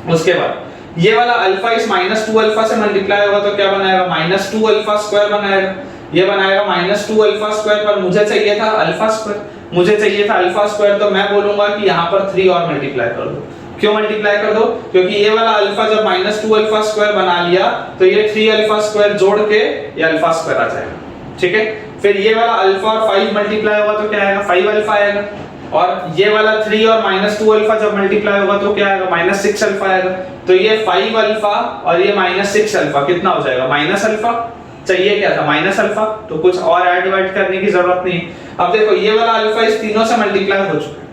उसके बाद ये वाला अल्फा इस माइनस 2 अल्फा से मल्टीप्लाई होगा तो क्या बनाएगा, माइनस 2 अल्फा स्क्वायर बनाएगा, ये बनाएगा माइनस 2 अल्फा स्क्वायर। पर मुझे चाहिए था अल्फा स्क्वायर, मुझे चाहिए था अल्फा स्क्वायर, तो मैं बोलूंगा कि यहाँ पर 3 और मल्टीप्लाई कर दो। क्यों मल्टीप्लाई कर दो, क्योंकि ये वाला अल्फा जब माइनस 2 अल्फा स्क्वायर बना लिया तो ये 3 अल्फा स्क्वायर जोड़ के ये अल्फा स्क्वायर आ जाएगा, ठीक है। फिर ये वाला अल्फा और 5 मल्टीप्लाई होगा तो क्या आएगा, 5 अल्फा आएगा। और ये वाला 3 और माइनस 2 अल्फा जब मल्टीप्लाई होगा तो क्या आएगा, माइनस 6 अल्फा आएगा। तो ये 5 अल्फा और ये माइनस 6 अल्फा कितना हो जाएगा, माइनस अल्फा। चाहिए क्या था, माइनस अल्फा, तो कुछ और ऐड वाइड करने की जरूरत नहीं। अब देखो ये वाला अल्फा इस तीनों से मल्टीप्लाई हो चुका है,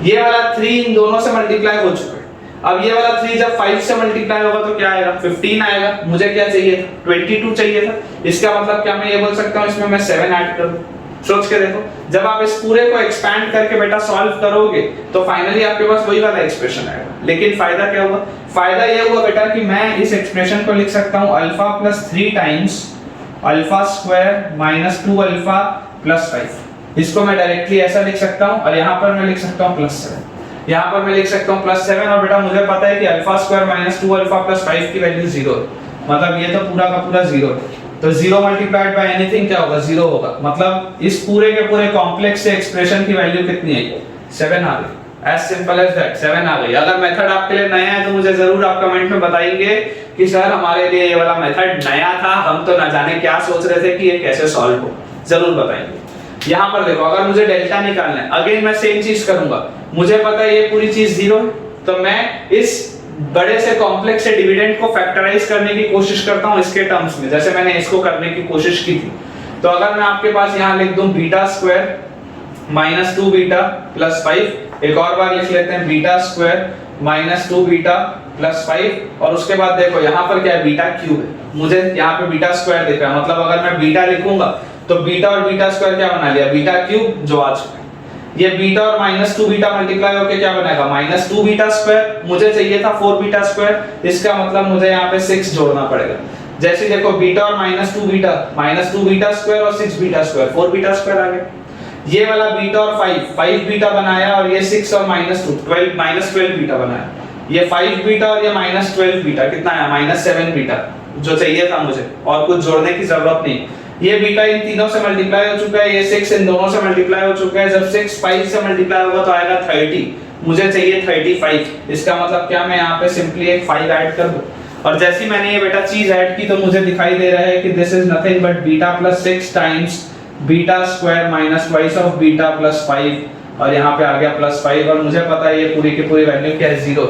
ये वाला 3 इन दोनों से मल्टीप्लाई हो चुका है। अब ये वाला 3 जब 5 से मल्टीप्लाई होगा तो क्या आएगा, 15 आएगा। मुझे क्या चाहिए था, 22 चाहिए था। इसका मतलब क्या मैं ये बोल सकता हूँ इसमें मैं 7 ऐड कर दूं। सोच के देखो, जब आप इस पूरे को एक्सपैंड करके बेटा सॉल्व करोगे तो फाइनली आपके पास वही वाला एक्सप्रेशन आएगा। लेकिन फायदा क्या हुआ, फायदा ये हुआ बेटा कि मैं इस एक्सप्रेशन को लिख सकता हूँ alpha plus 3 times alpha square minus 2 alpha plus 5। इसको मैं डायरेक्टली ऐसा लिख सकता हूँ और यहाँ पर मैं लिख सकता हूँ प्लस 7। यहाँ पर मैं लिख सकता हूँ प्लस 7। और बेटा मुझे पता है कि alpha square minus 2 alpha plus 5 की वैल्यू 0 है, मतलब ये तो पूरा का पूरा 0 है। तो 0 मल्टीप्लाइड बाय एनीथिंग क्या होगा, 0 होगा। मतलब इस पूरे के पूरे कॉम्प्लेक्स से एक्सप्रेशन की वैल्यू कितनी आई, 7 आ गई। एज सिंपल एज दैट, 7 आ गई। अगर मेथड आपके लिए नया है तो मुझे जरूर आप कमेंट में बताएंगे कि सर हमारे लिए ये वाला मेथड नया था, हम तो ना जाने क्या सोच रहे थे कि ये कैसे सॉल्व हो, जरूर बताएंगे। यहाँ पर देखो, अगर मुझे डेल्टा निकालना है, अगेन मैं सेम चीज करूंगा। मुझे पता है ये पूरी चीज 0 है, तो मैं इस बड़े से कॉम्प्लेक्स से डिविडेंड को फैक्टराइज करने की कोशिश करता हूं इसके टर्म्स में, जैसे मैंने इसको करने की कोशिश की थी। तो अगर मैं आपके पास यहां लिख दूं beta square minus 2 beta plus 5, एक और बार लिख लेते हैं beta square minus 2 beta plus 5, और उसके बाद देखो यहाँ पर क्या है, बीटा क्यूब है। मुझे यहाँ पे बीटा स्क्वायर दिख रहा है, मतलब अगर मैं बीटा लिखूंगा तो बीटा और बीटा स्क्वायर क्या बना लिया, बीटा क्यूब, जो आ चुका है। ये बीटा और माइनस 2 बीटा मल्टीप्लाई होकर क्या बनेगा, माइनस 2 बीटा स्क्वायर। मुझे चाहिए था 4 बीटा स्क्वायर, इसका मतलब मुझे यहाँ पे 6 जोड़ना पड़ेगा। जैसे देखो बीटा और minus 2 beta, minus 2 beta square और 6 बीटा स्क्वायर, 4 बीटा स्क्वायर आ गया। ये वाला बीटा और 5 बीटा बनाया, और ये 6 और माइनस 2 12 माइनस 12 बीटा बनाया। ये 5 बीटा और ये माइनस 12 बीटा कितना आया, माइनस 7 बीटा, जो चाहिए था मुझे, और कुछ जोड़ने की जरूरत नहीं। ये बीटा इन तीनों से मल्टीप्लाई हो चुका है, ये 6 इन दोनों से मल्टीप्लाई हो चुका है। जब 6 5 से मल्टीप्लाई होगा तो आएगा 30, मुझे चाहिए 35। इसका मतलब क्या, मैं यहाँ पे सिंपली एक 5 ऐड कर दूं, और जैसे मैंने ये बेटा चीज ऐड की तो मुझे दिखाई दे रहा है कि this is nothing but beta plus 6 times beta square minus twice of beta plus 5, और यहाँ पे आ गया प्लस 5। और मुझे पता है ये पूरी की पूरी वैल्यू क्या है, 0।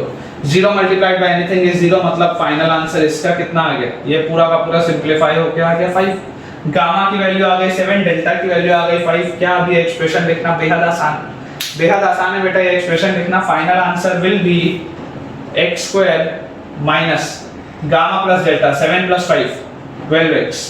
0 मल्टीप्लाइड बाय एनीथिंग इज 0, मतलब फाइनल आंसर इसका कितना आ गया, ये पूरा का पूरा सिंपलीफाई होके आ गया 5। गामा की वैल्यू आ गई 7, डेल्टा की वैल्यू आ गई 5। क्या अभी एक्सप्रेशन लिखना बेहद आसान है बेटा, ये एक्सप्रेशन लिखना। Final answer will be x square minus gamma plus delta 7 plus 5 12x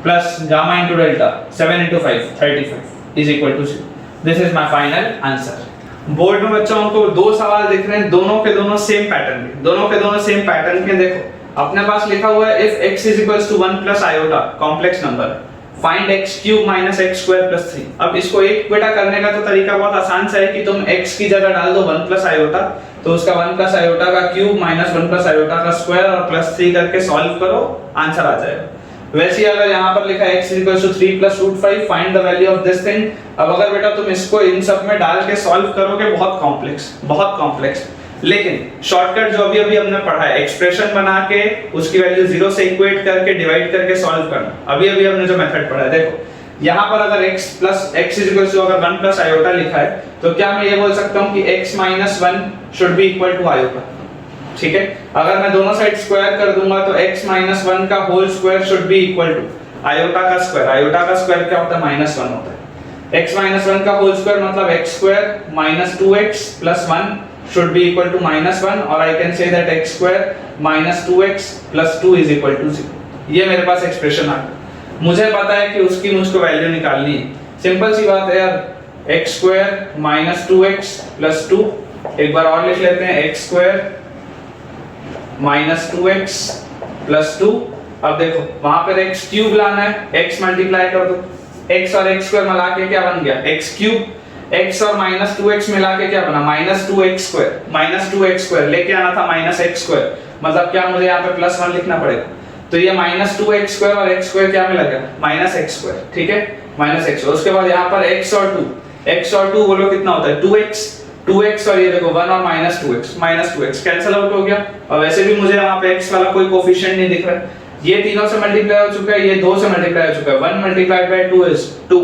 plus gamma into delta 7 into 5 35 is equal to 0। This is my final answer. Board में बच्चों को 2 सवाल दिख रहे हैं, दोनों के दोनों सेम पैटर्न के, दोनों के दोनों सेम पैटर्न के। देखो अपने पास लिखा हुआ है if x is equals to 1 plus iota complex number, find x cube minus x square plus 3। अब इसको एक बेटा करने का तो तरीका बहुत आसान सा है कि तुम x की जगह डाल दो 1 plus iota, तो उसका 1 plus iota का क्यूब माइनस 1 plus iota का स्क्वायर और प्लस 3 करके सॉल्व करो, आंसर आ जाएगा। वैसे ही अगर यहाँ पर लिखा है x is equals to 3 plus root 5, find the value of this thing। अब अगर बेटा तुम इसको इन सब में डाल के सॉल्व करोगे, बहुत कॉम्प्लेक्स, लेकिन शॉर्टकट जो अभी अभी हमने पढ़ा है, एक्सप्रेशन बना के उसकी वैल्यू 0 से इक्वेट करके डिवाइड करके सॉल्व करना, अभी अभी हमने जो मेथड पढ़ा है। देखो यहाँ पर अगर x इज इक्वल टू अगर 1 प्लस आयोटा लिखा है तो क्या मैं ये बोल सकता हूँ कि x minus 1 should be equal to iota, ठीक है। अगर मैं दोनों साइड स्क्वायर कर दूंगा तो x माइनस 1 का whole square should be equal to iota का स्क्वायर। आयोटा का स्क्वायर क्या होता है, माइनस 1 होता है। x माइनस 1 का होल स्क्वायर मतलब x square minus 2x plus 1 should be equal to -1 और I can say that x square minus 2x plus 2 is equal to 0। ये मेरे पास एक्सप्रेशन आ गया। मुझे पता है कि उसकी मुझको वैल्यू निकालनी है। सिंपल सी बात है यार, x square minus 2x plus 2, एक बार और लिख लेते हैं x square minus 2x plus 2। अब देखो वहां पर x क्यूब लाना है, x मल्टीप्लाई कर दो, x और x स्क्वायर मिला के क्या बन गया x क्यूब, x और माइनस 2x मिला के क्या बना minus 2x square, minus 2x square लेके आना था माइनस x स्क्वायर, मतलब क्या मुझे यहाँ पे प्लस 1 लिखना पड़ेगा। तो ये माइनस 2x स्क्वायर और x स्क्वायर क्या मिला गया माइनस x स्क्वायर, ठीक है माइनस x। उसके बाद यहाँ पर x और 2 बोलो कितना होता है 2x और ये देखो 1 और माइनस 2x कैंसिल आउट हो गया। और वैसे भी मुझे यहाँ पे x वाला कोई कोफिशिएंट नहीं दिख रहा है, ये तीनों से मल्टीप्लाई हो चुका है, ये 2 से मल्टीप्लाई हो चुका है, 1 मल्टीप्लाइड बाय 2 इज 2,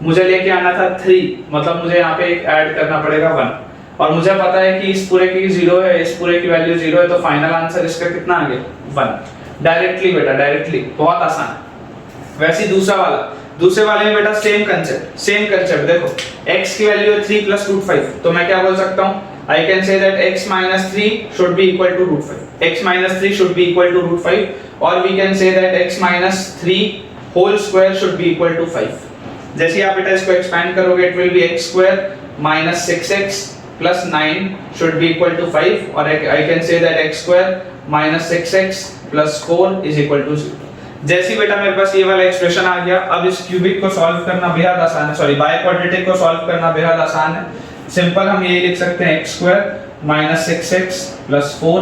मुझे लेके आना था 3, मतलब मुझे यहाँ पे एक ऐड करना पड़ेगा 1। और मुझे पता है कि इस पूरे की 0 है, इस पूरे की वैल्यू 0 है, तो फाइनल आंसर इसका कितना आ गया 1। डायरेक्टली बेटा, डायरेक्टली, बहुत आसान। वैसे दूसरे वाले में बेटा सेम कंसेप्ट देखो, x की वैल्यू है 3 plus root 5, तो मैं क्या बोल सकता हूँ I can say that x minus 3 should be equal to root 5, x minus 3 should be equal to root 5, or we can say that x minus 3 whole square should be equal to 5। जैसे ही आप बेटा इसको expand करोगे it will be x square minus 6x plus 9 should be equal to 5, और I can say that x square minus 6x plus 4 is equal to 0। जैसे बेटा मेरे पास ये वाला एक्सप्रेशन आ गया, अब इस क्यूबिक को सॉल्व करना बेहद आसान है, सॉरी बाय क्वाड्रेटिक को सॉल्व करना बेहद आसान है। सिंपल हम ये लिख सकते हैं x square minus 6x plus 4,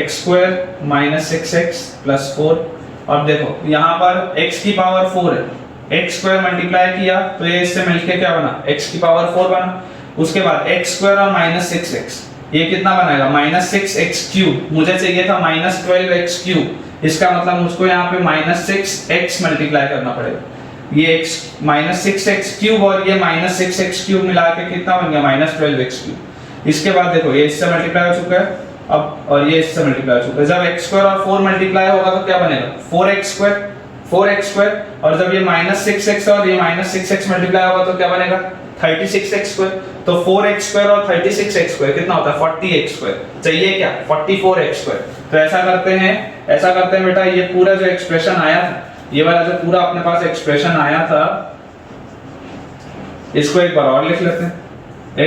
x square minus 6x plus 4। और देखो यहाँ पर x की पावर 4 है, x स्क्वायर मल्टीप्लाई किया तो ये इससे मिलके क्या बना x की पावर 4 बना। उसके बाद x स्क्वायर और माइनस 6x, ये कितना बनाएगा माइनस 6x क्यूब, मुझे चाहिए था माइनस 12x क्यूब, इसका मतलब मुझको यहाँ पे माइनस 6x मल्टीप्लाई करना पड़ेगा। ये x माइनस 6x क्यूब और ये माइनस 6x क्यूब मिला के कितना बन गया माइनस 12x क्यूब। इसके बाद देखो ये इससे मल्टीप्लाई हो चुका है अब, और ये इससे मल्टीप्लाई हो चुका है। जब x स्क्वायर और 4 मल्टीप्लाई होगा तो क्या बनेगा 4x स्क्वायर, और जब ये माइनस 6x और ये माइनस 6x मल्टीप्लाई होगा तो क्या बनेगा 36x स्क्वायर। तो 4x स्क्वायर और 36x स्क्वायर कितना होता है 40x स्क्वायर, चाहिए क्या 44x स्क्वायर। तो ऐसा करते हैं बेटा, ये पूरा जो एक्सप्रेशन आया था, ये वाला जो पूरा अपने पास एक्सप्रेशन आया था, इसको एक बार और लिख लेते हैं,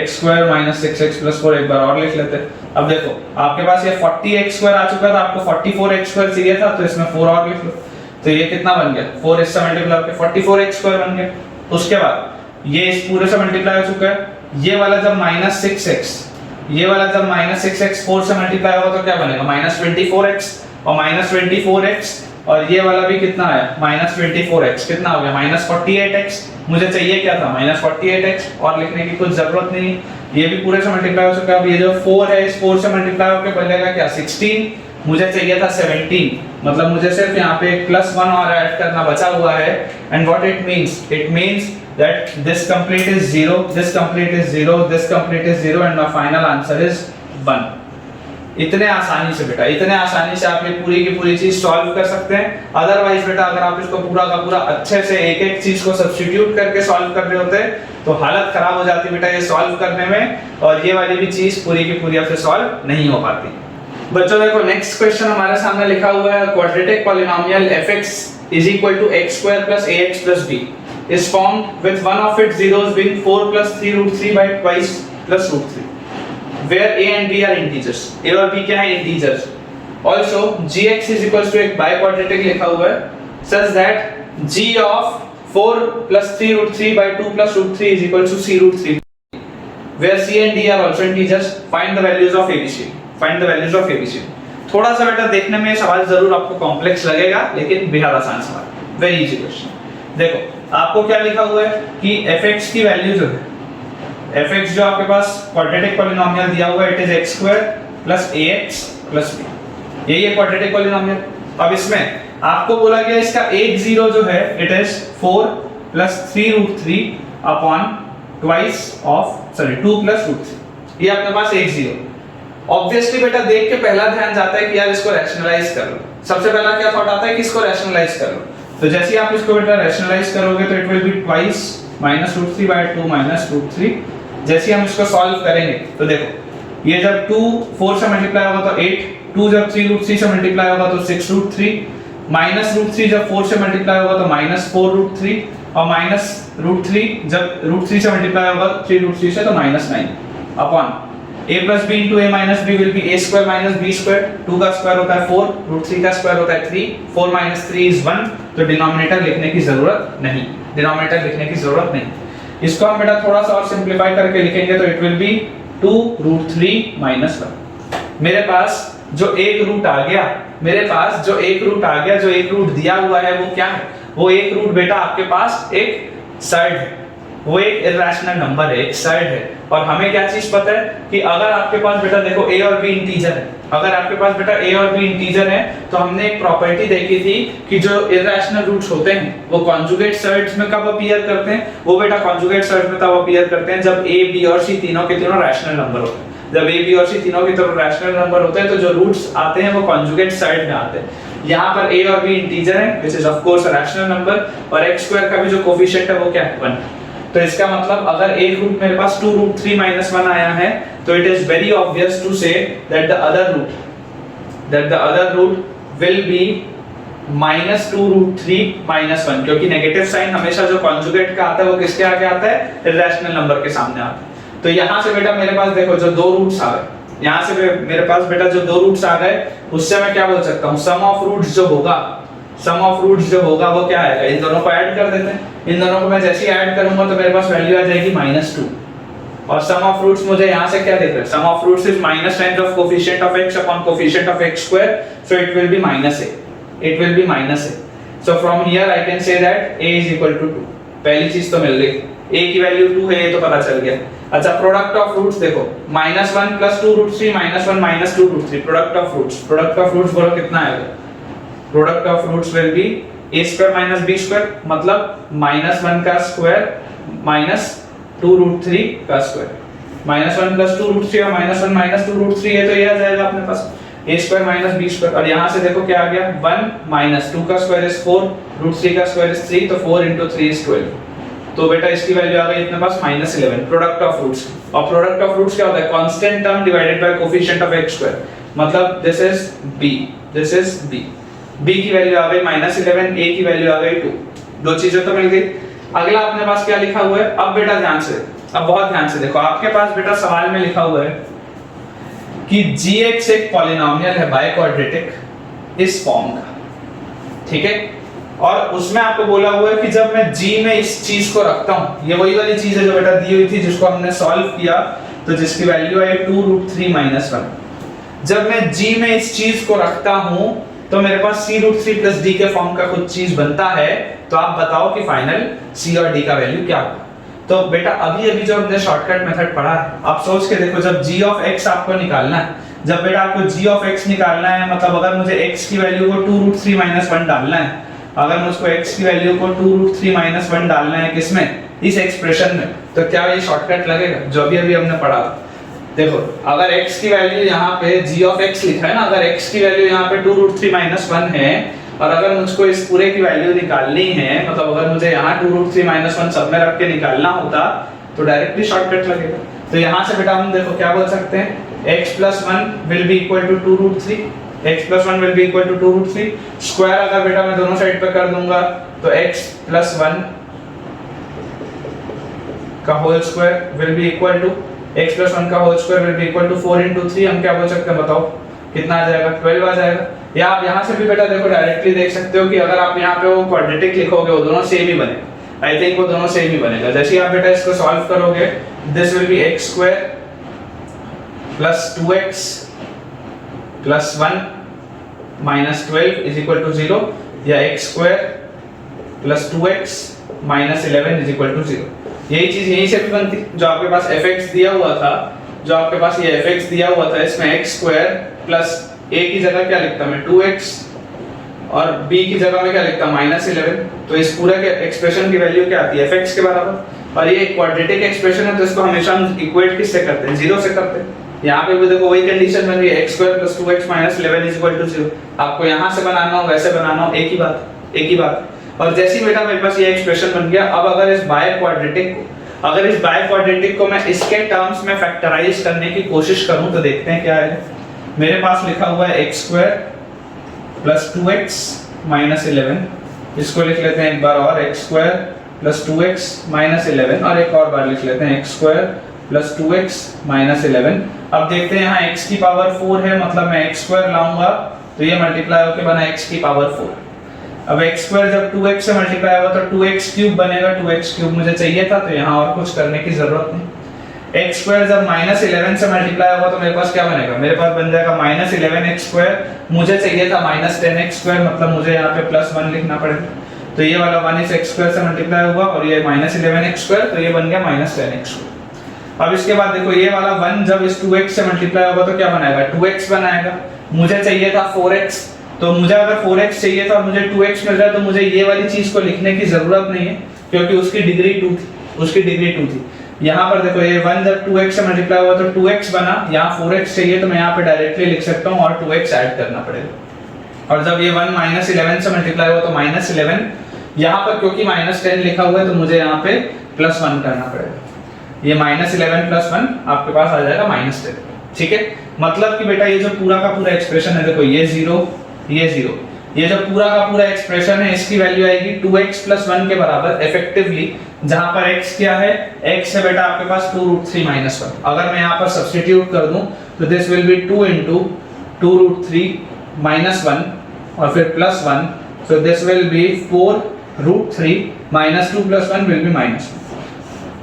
x square minus 6x plus 4 एक बार और लिख लेते हैं। अब देखो आपके पास ये 40x स्क्वायर आ चुका था, आपको 44x स्क्वायर चाहिए था, तो इसमें 4 और लिख लो, तो ये कितना बन गया 4 इससे मल्टीप्लाई होकर 44x स्क्वायर बन गया। उसके बाद ये इस पूरे से मल्टीप्लाई हो चुका है, ये वाला जब माइनस 6x 4 से मल्टीप्लाई होगा तो क्या बनेगा माइनस 24x, और माइनस 24x और ये वाला भी कितना आया माइनस 24x, कितना हो गया माइनस 48x। मुझे चाहिए क्या था माइनस 48x, और लिखने की कुछ जरूरत नहीं, ये भी पूरे से मल्टीप्लाई हो चुका है। अब ये जो 4 है इस 4 से मल्टीप्लाई होकर बनेगा क्या 16, मुझे चाहिए था 17, मतलब मुझे सिर्फ यहाँ पे प्लस 1 और ऐड करना बचा हुआ है। And what it means that this complete is 0, this complete is 0, this complete is 0 and my final answer is 1। इतने आसानी से बेटा, इतने आसानी से आप ये पूरी की पूरी चीज सॉल्व कर सकते हैं। अदरवाइज बेटा अगर आप इसको पूरा का पूरा अच्छे से एक एक चीज को सब्स्टिट्यूट करके सॉल्व कर रहे होते तो हालत खराब हो जाती बेटा ये सॉल्व करने में, और ये वाली भी चीज पूरी की पूरी आपसे सॉल्व नहीं हो पाती। बच्चों देखो नेक्स्ट क्वेश्चन हमारे सामने लिखा हुआ है, quadratic polynomial fx is equal to x square plus ax plus b is formed with one of its zeros being 4 plus 3 root 3 by twice plus root 3, where a and b are integers, a और b क्या है integers। Also gx is equals to एक biquadratic लिखा हुआ है, such that g of 4 plus 3 root 3 by 2 plus root 3 is equal to c root 3, where c and d are also integers। Find the values of abc। थोड़ा सा बेटा देखने में सवाल जरूर आपको कॉम्प्लेक्स लगेगा, लेकिन बेहद आसान सवाल, वेरी इजी क्वेश्चन। देखो आपको क्या लिखा हुआ है कि fx की वैल्यू जो है, fx जो आपके पास क्वाड्रेटिक पॉलिनोमियल दिया हुआ है, it is x square plus ax plus b, यही है क्वाड्रेटिक पॉलिनोमियल। अब इसमें आपको बोला गया इसका एक जीरो जो है it is 4 plus 3 root 3 upon twice of 2 plus root 3, ये अपने पास एक जीरो। ऑब्वियसली बेटा देख के पहला ध्यान जाता है कि यार इसको रैशनलाइज कर लो, सबसे पहला क्या थॉट आता है कि इसको रैशनलाइज कर लो। तो जैसे ही आप इसको बेटा रैशनलाइज करोगे तो it will be twice minus root 3 by 2 minus root 3। जैसे ही हम इसको सॉल्व करेंगे तो देखो ये जब 2 4 से मल्टीप्लाई होगा तो 8, 2 जब 3 रूट 3 से मल्टीप्लाई होगा तो 6 रूट 3, माइनस रूट 3 जब 4 से मल्टीप्लाई होगा तो माइनस 4 रूट 3, और माइनस रूट 3 जब रूट 3 से मल्टीप्लाई होगा 3 रूट 3 से तो minus 9 upon a plus b into a minus b will be a square minus b square, 2 का स्क्वायर होता है 4, रूट 3 का स्क्वायर होता है 3, 4 माइनस 3 इज 1, तो डिनोमिनेटर लिखने की जरूरत नहीं, डिनोमिनेटर लिखने की जरूरत नहीं। इसको हम बेटा थोड़ा सा और सिंपलीफाई करके लिखेंगे तो it will be 2 root 3 minus 1। मेरे पास जो एक रूट आ गया, मेरे पास जो एक रूट आ गया, जो एक रूट दिया हुआ है वो क्या है, वो एक रूट बेटा आपके पास एक सर्ड है, वो एक इरैशनल नंबर है, एक सर्ड है। और हमें क्या चीज पता है कि अगर आपके पास बेटा देखो a और b इंटीजर है, अगर आपके पास बेटा a और b इंटीजर है तो हमने एक प्रॉपर्टी देखी थी कि जो इरैशनल रूट्स होते हैं वो कॉन्जुगेट सर्ड्स में कब अपीयर करते हैं, वो बेटा कॉन्जुगेट सर्ड्स में तब अपीयर करते हैं जब a b और c तीनों के तीनों रैशनल नंबर होते हैं। जब a b और c तीनों के तीनों रैशनल नंबर होते हैं तो जो रूट्स आते हैं वो कॉन्जुगेट सर्ड में आते हैं। यहाँ पर a और b इंटीजर है which is of course a rational number, और x स्क्वायर का भी जो कोफिशिएंट है वो क्या है 1। तो इसका मतलब अगर एक रूट मेरे पास 2 रूट 3 माइनस 1 आया है तो it is very obvious to say that the other root will be minus 2 root 3 minus 1, क्योंकि नेगेटिव साइन हमेशा जो कॉन्जुगेट का आता है वो किसके आगे आता है, इरैशनल नंबर के सामने आता है। तो यहाँ से बेटा मेरे पास देखो जो दो रूट्स आ गए, यहाँ से मेरे पास बेटा जो दो रूट्स आ गए उससे मैं क्या बोल सकता हूँ, सम ऑफ रूट्स जो होगा, सम ऑफ रूट्स जो होगा वो क्या आएगा, इन दोनों को ऐड कर देते हैं। इन दोनों को मैं जैसे ही ऐड करूंगा तो मेरे पास वैल्यू आ जाएगी -2, और सम ऑफ रूट्स मुझे यहाँ से क्या देख रहा है, sum of roots is minus times of coefficient of x upon coefficient of x square, so it will be -a, it will be -a। So from here I can say that a is equal to 2। पहली चीज तो मिल गई, a की value 2 है, ये तो पता चल गया। अच्छा प्रोडक्ट ऑफ रूट्स देखो, -1 + 2 root 3 -1 - 2 root 3, product of roots बोलो कितना आएगा, product of roots will be a square minus b square, मतलब -1 का स्क्वायर -2 रूट 3 का स्क्वायर, -1 + 2 रूट 3 और -1 - 2 रूट 3 है तो ये आ जाएगा अपने पास a square minus b square. और यहाँ से देखो क्या आ गया, 1 - 2 का स्क्वायर इज 4, रूट 3 का स्क्वायर इज 3, तो 4 × 3 इज 12। तो बेटा इसकी वैल्यू आ गई अपने पास -11, प्रोडक्ट ऑफ रूट्स। और प्रोडक्ट ऑफ रूट्स क्या होता है, constant term divided by coefficient of x square, मतलब this is b, this is b। b की वैल्यू आ गई -11, a की वैल्यू आ गई 2, दो चीजें तो मिल गई। अगला अपने पास क्या लिखा हुआ है, अब बेटा ध्यान से, अब बहुत ध्यान से देखो, आपके पास बेटा सवाल में लिखा हुआ है कि gx एक पॉलिनोमियल है बाय क्वाड्रेटिक इस फॉर्म का, ठीक है, और उसमें आपको बोला हुआ है कि जब मैं g में इस चीज को रखता हूं, ये वही वाली चीज है जो बेटा दी हुई थी जिसको हमने सॉल्व किया, तो जिसकी वैल्यू आई 2 रूट 3 माइनस 1। जब मैं g में इस चीज को रखता हूं तो मेरे पास c रूट 3 प्लस d के फॉर्म का कुछ चीज बनता है, तो आप बताओ कि फाइनल c और d का वैल्यू क्या होगा। तो बेटा अभी अभी जो हमने शॉर्टकट मेथड पढ़ा है, आप सोच के देखो, जब g ऑफ x आपको निकालना है, जब बेटा आपको g ऑफ x निकालना है, मतलब अगर मुझे x की वैल्यू को 2 रूट 3 माइनस 1 डालना है, अगर मुझको x की वैल्यू को 2 रूट 3 माइनस 1 डालना है किसमें, इस एक्सप्रेशन में, तो क्या ये शॉर्टकट लगेगा जो अभी अभी हमने पढ़ा। देखो अगर x की वैल्यू यहाँ पे g ऑफ x लिखा है ना, अगर x की वैल्यू यहाँ पे 2 रूट 3 माइनस 1 है, और अगर मुझको इस पूरे की वैल्यू निकालनी है, मतलब अगर मुझे यहाँ 2 रूट 3 माइनस 1 सब में रख के निकालना होता तो डायरेक्टली शॉर्टकट लगेगा। तो यहाँ से बेटा हम देखो क्या बोल सकते हैं, x + 1 will be equal to 2 root 3, x + 1 will be equal to 2 root 3, square अगर बेटा मैं दोनों साइड पे कर दूंगा तो x + 1 का whole square will be equal to x + 1 का whole square will be equal to 4 × 3, हम क्या बोल सकते हैं बताओ कितना आ जाएगा, 12 आ जाएगा। या आप यहाँ से भी बेटा देखो डायरेक्टली देख सकते हो कि अगर आप यहाँ पे वो क्वाड्रेटिक लिखोगे वो दोनों सेम ही बनेगा, आई थिंक वो दोनों सेम ही बनेगा। जैसे आप बेटा इसको सॉल्व करोगे, this will be x square plus 2x plus 1 minus 12 is equal to 0, या x square plus 2x minus 11 is equal to 0। यही चीज यहीं से भी बनती, जो आपके पास fx दिया हुआ था, जो आपके पास ये fx दिया हुआ था, इसमें x स्क्वायर प्लस a की जगह क्या लिखता मैं 2x, और b की जगह में क्या लिखता -11, तो इस पूरे के एक्सप्रेशन की वैल्यू क्या आती है fx के बराबर। और ये क्वाड्रेटिक एक्सप्रेशन है तो इसको हमेशा हम इक्वेट किससे करते हैं, 0 से करते हैं। यहाँ पे भी देखो वही कंडीशन बन रही है, x square plus 2x minus 11 is equal to 0। आपको यहाँ से बनाना हो वैसे बनाना हो, एक ही बात। और जैसे ही बेटा मेरे पास ये एक्सप्रेशन बन गया, अब अगर इस बाय क्वाड्रेटिक अगर इस बाय क्वाड्रेटिक को मैं इसके टर्म्स में फैक्टराइज करने की कोशिश करूं तो देखते हैं क्या है। मेरे पास लिखा हुआ है x square plus 2x minus 11, इसको लिख लेते हैं एक बार और x square plus 2x minus 11, और एक और बार लिख लेते हैं x square plus 2x minus 11। अब देखते हैं यहाँ x की पावर 4 है, मतलब मैं x स्क्वायर लाऊंगा तो ये मल्टीप्लाई होकर बना x की पावर 4। अब x स्क्वायर जब 2x से मल्टीप्लाई होगा तो 2x क्यूब बनेगा, 2x क्यूब मुझे चाहिए था तो यहाँ और कुछ करने की जरूरत नहीं। x स्क्वायर जब माइनस 11 से मल्टीप्लाई होगा तो मेरे पास क्या बनेगा, मेरे पास बन जाएगा माइनस 11x स्क्वायर, मुझे चाहिए था माइनस 10x स्क्वायर, मतलब मुझे यहाँ पे प्लस 1 लिखना पड़ेगा। तो ये वाला 1 इस x स्क्वायर से मल्टीप्लाई होगा और ये माइनस 11x स्क्वायर, तो ये बन गया माइनस 10x स्क्वायर। अब इसके बाद देखो ये वाला 1 जब इस 2x से मल्टीप्लाई होगा तो क्या बनाएगा, 2x बनाएगा। मुझे चाहिए था 4x, तो मुझे अगर 4x चाहिए था और मुझे 2x मिल रहा है तो मुझे ये वाली चीज को लिखने की जरूरत नहीं है क्योंकि उसकी डिग्री 2 थी, उसकी डिग्री 2 थी। यहाँ पर देखो ये 1 जब 2x से मल्टीप्लाई हुआ तो 2x बना, यहाँ 4x चाहिए तो मैं यहाँ पे डायरेक्टली लिख सकता हूँ और 2x ऐड करना पड़ेगा। और जब ये 1 माइनस 11 से मल्टीप्लाई हुआ तो माइनस 11, यहाँ पर क्योंकि माइनस 10 लिखा हुआ है तो मुझे यहाँ पे प्लस 1 करना पड़ेगा। ये माइनस 11 प्लस 1 आपके पास आ जाएगा माइनस 10। ठीक है, मतलब कि बेटा ये जो पूरा का पूरा एक्सप्रेशन है, देखो ये 0 ये 0, ये जो पूरा का पूरा एक्सप्रेशन है इसकी वैल्यू आएगी 2x प्लस 1 के बराबर इफेक्टिवली, जहां पर x क्या है, x है बेटा आपके पास 2√3 माइनस 1। अगर मैं यहाँ पर सब्स्टिट्यूट कर दूं तो this will be 2 into 2√3 minus 1 और फिर plus 1, so this will B 4√3 minus 2 plus 1 will be minus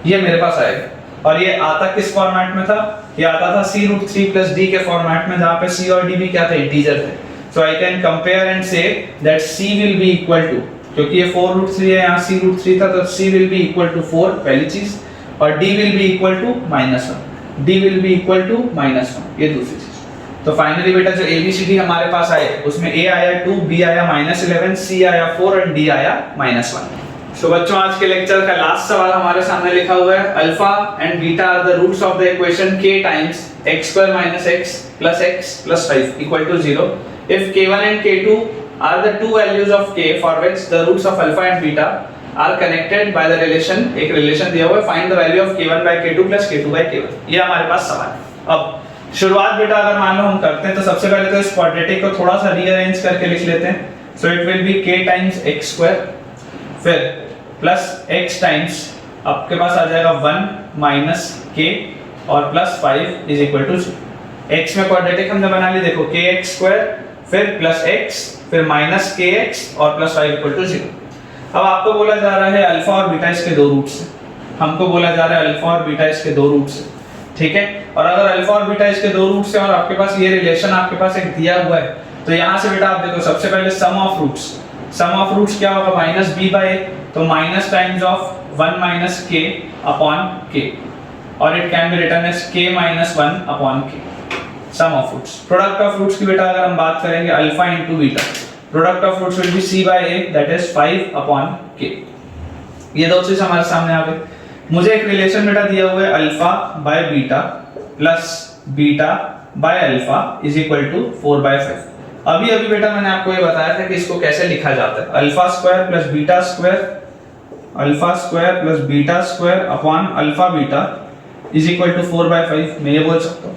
1। ये मेरे पास आएगा। और ये आता किस फॉर्मेट में था, ये आता था c√3 प्लस d के फॉर्मेट में, जहां पे c और d भी क्या थे, इंटीजर थे। So I can compare and say that c will be equal to, क्योंकि ये 4√3 है, यहाँ c√3 था तो c will be equal to 4 पहली चीज, और d will be equal to -1, d will be equal to -1 ये दूसरी चीज। तो फाइनली बेटा जो ABCD हमारे पास आए उसमें a आया 2, b आया -11, c आया 4 और d आया -1। तो बच्चों आज के लेक्चर का लास्ट सवाल हमारे सामने लिखा हुआ है, alpha and beta are the roots of the equation k times x square minus x plus x plus 5 equal to 0 if k1 and k2 are the two values of k for which the roots of alpha and beta are connected by the relation, एक relation दिया हुआ है, find the value of k1 by k2 plus k2 by k1। ये हमारे पास सवाल है। अब शुरुआत बेटा अगर मान लो हम करते हैं तो सबसे पहले तो इस क्वाड्रेटिक को थोड़ा सा रीअरेंज करके लिख लेते हैं। So it will be k times x square, फिर प्लस x टाइम्स आपके पास आ जाएगा 1 माइनस k और plus 5 is equal to 0। x में क्वाड्रेटिक हमने बना ली, देखो kx स्क्वायर फिर प्लस x फिर माइनस kx और प्लस 5 इक्वल टू 0। अब आपको बोला जा रहा है अल्फा और बीटा इसके दो रूट्स हैं, हमको बोला जा रहा है अल्फा और बीटा इसके दो रूट्स हैं, ठीक है। और अगर अल्फा और बीटा इसके दो रूट्स हैं और आपके पास ये रिलेशन आपके पास एक दिया हुआ है, तो यहाँ से बेटा आप देखो सबसे पहले sum of roots, sum of roots क्या होगा, माइनस b बाय a, तो minus times of 1 minus k upon k, और it can be written as k minus 1 upon k। Sum of roots, product of roots की बेटा अगर हम बात करेंगे alpha into beta, product of roots will be c by a that is 5 upon k। ये दो चीज हमारे सामने आ गई। मुझे एक रिलेशन बेटा दिया हुआ है alpha by beta plus beta by alpha is equal to 4 by 5। अभी अभी बेटा मैंने आपको ये बताया था कि इसको कैसे लिखा जाता है, alpha square plus beta square, alpha square plus beta square upon alpha beta is equal to 4 by 5, मैं ये बोल सकता हूँ,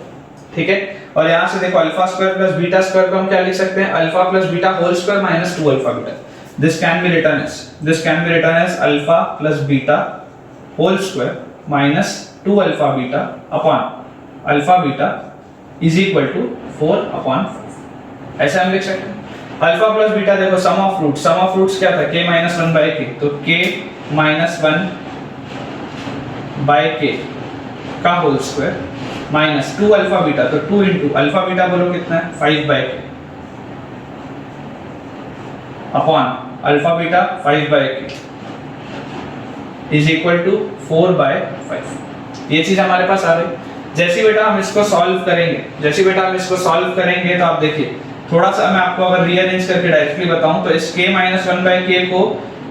ठीक है। और यहाँ से देखो alpha square plus beta square को हम क्या लिख सकते हैं, alpha plus beta whole square minus 2 alpha beta. This can be written as alpha plus beta whole square minus 2 alpha beta upon alpha beta is equal to 4 upon 5, ऐसे हम लिख सकते हैं। अल्फा प्लस बीटा देखो सम of roots क्या था, k minus 1 by k, तो k minus 1 by k का whole square minus 2 alpha beta, तो 2 इंटू अल्फा बीटा बोलो कितना है 5 by k upon alpha beta 5 by k is equal to 4 by 5। ये चीज हमारे पास आ रही। जैसे बेटा हम इसको सॉल्व करेंगे तो आप देखिए थोड़ा सा मैं आपको अगर रीअरेंज करके डायरेक्टली बताऊं तो इस k माइनस 1 बाय k को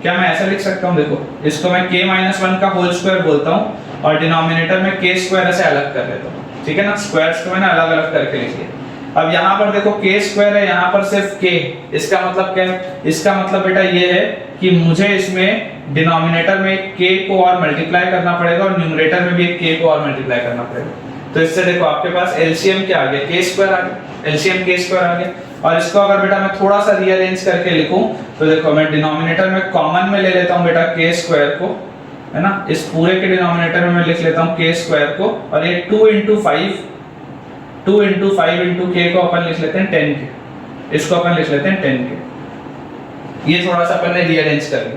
क्या मैं ऐसा लिख सकता हूं, देखो इसको मैं k माइनस 1 का होल स्क्वायर बोलता हूं और डिनोमिनेटर में k स्क्वायर ऐसे अलग कर लेता हूं, ठीक है ना, स्क्वायर्स को मैंने अलग अलग करके लिख लिया। अब यहाँ पर देखो k स्क्वायर है, यहाँ पर सिर्फ k, इसका मतलब क्या है, इसका मतलब बेटा ये है कि मुझे इसमें डिनोमिनेटर में k को और मल्टीप्लाई करना पड़ेगा और न्यूमरेटर में भी एक k को और मल्टीप्लाई करना पड़ेगा। तो इससे देखो आपके पास एलसीएम क्या आ गया, k स्क्वायर आ गया, एलसीएम k स्क्वायर आ गया। और इसको अगर बेटा मैं थोड़ा सा रीअरेंज करके लिखूं तो देखो मैं डिनोमिनेटर में कॉमन में ले लेता हूं बेटा k स्क्वायर को, है ना, इस पूरे के डिनोमिनेटर में मैं लिख लेता हूं k स्क्वायर को, और ये 2 into 5 into k को अपन लिख लेते हैं 10k, इसको अपन लिख लेते हैं 10k। ये थोड़ा सा अपन ने रीअरेंज कर लिया।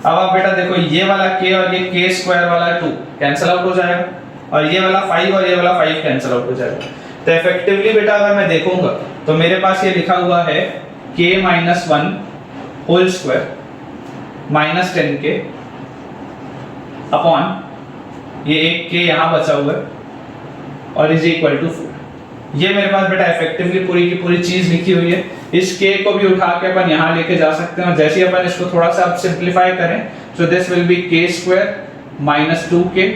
अब आप बेटा देखो ये वाला k और ये k स्क्वायर वाला 2 कैंसिल आउट हो जाएगा, और ये वाला 5 और ये वाला 5 कैंसिल आउट हो जाएगा। तो इफेक्टिवली बेटा अगर मैं देखूंगा तो मेरे पास ये लिखा हुआ है k - 1 whole square minus 10k upon ये एक k यहाँ बचा हुआ है और इज इक्वल टू 4। ये मेरे पास बेटा इफेक्टिवली पूरी की पूरी चीज लिखी हुई है। इस k को भी उठा के अपन यहाँ लेके जा सकते हैं, और जैसे ही अपन इसको थोड़ा सा अब सिंप्लीफाई करें so this will be k square minus 2k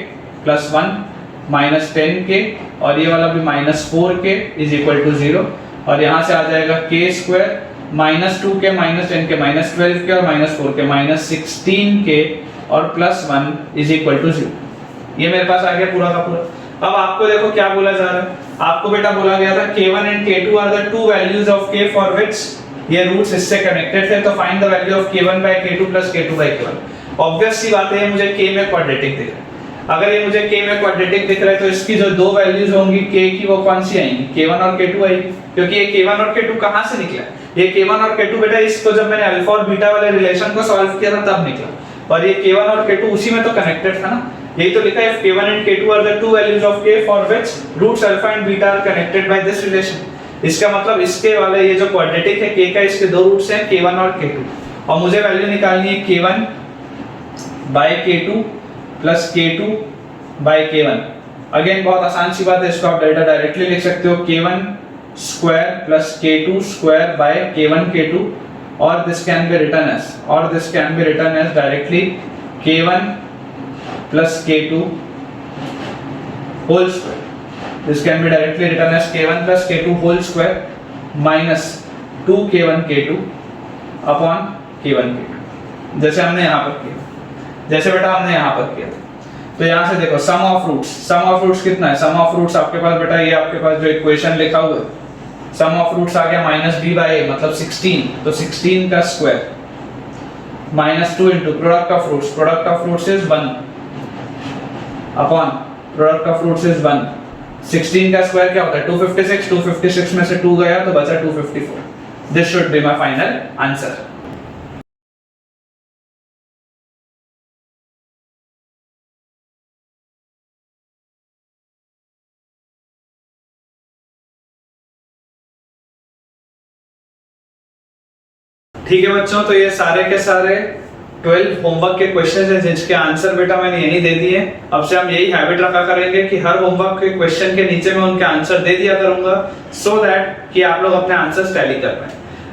plus 1 minus 10k, और ये वाला भी minus 4k is equal to 0, और यहाँ से आ जाएगा k square minus 2k minus 10k minus 12k और माइनस 4k माइनस 16k और प्लस 1 इज इक्वल टू 0। ये मेरे पास आ गया पूरा का पूरा। अब आपको देखो क्या बोला जा रहा है, आपको बेटा बोला गया था k1 and k2 are the two values of k for which ये रूट्स इससे कनेक्टेड थे, तो find the value of k1 by k2 plus k2 by k1। Obvious सी बात है मुझे k में क्वाड्रेटिक दिख रहा है। अगर ये मुझे k में क्वाड्रेटिक दिख रहा है तो इसकी जो दो वैल्यूज होंगी k की वो कौन सी आएंगी, k1 और k2 आएगी, क्योंकि ये k1 और k2 कहां से निकला, ये k1 और k2 बेटा इसको जब मैंने अल्फा और बीटा वाले रिलेशन को सॉल्व किया था तब निकला, और ये k1 और k2 उसी में तो कनेक्टेड था ना। यही तो लिखा है k1 and k2 are the two values of k for which roots alpha and beta are connected by this relation। इसका मतलब इसके वाले ये जो क्वाड्रेटिक है k का, इसके दो रूट्स हैं k1 और k2, और मुझे वैल्यू निकालनी है k1 by k2 plus k2 by k1। Again बहुत आसान सी बात है, इसको आप डेल्टा डायरेक्टली लिख सकते हो k1 square plus k2 square by k1 k2, or this can be written as directly k1 plus k2 whole square। This can be directly written as k1 plus k2 whole square minus 2k1 k2 upon k1 k2, जैसे हमने यहाँ पर किया, जैसे बेटा हमने यहाँ पर किया। तो यहाँ से देखो सम ऑफ रूट्स कितना है, सम ऑफ रूट्स आपके पास बेटा ये आपके पास जो इक्वेशन लिखा हुआ है, सम ऑफ रूट्स आ गया माइनस b by a मतलब 16, तो 16 का square minus 2 into product of roots is 1 upon product of roots is 1। 16 का स्क्वायर क्या होता है 256 में से 2 गया तो बचा 254। This should be my final answer. ठीक है बच्चों, तो ये सारे के सारे 12 होमवर्क के क्वेश्चंस हैं जिसके आंसर बेटा मैंने यही दे दिए। अब से हम यही हैबिट रखा करेंगे कि हर होमवर्क के क्वेश्चन के नीचे मैं उनके आंसर दे दिया करूंगा, सो दैट कि आप लोग अपने आंसर्स टैली कर पाएं।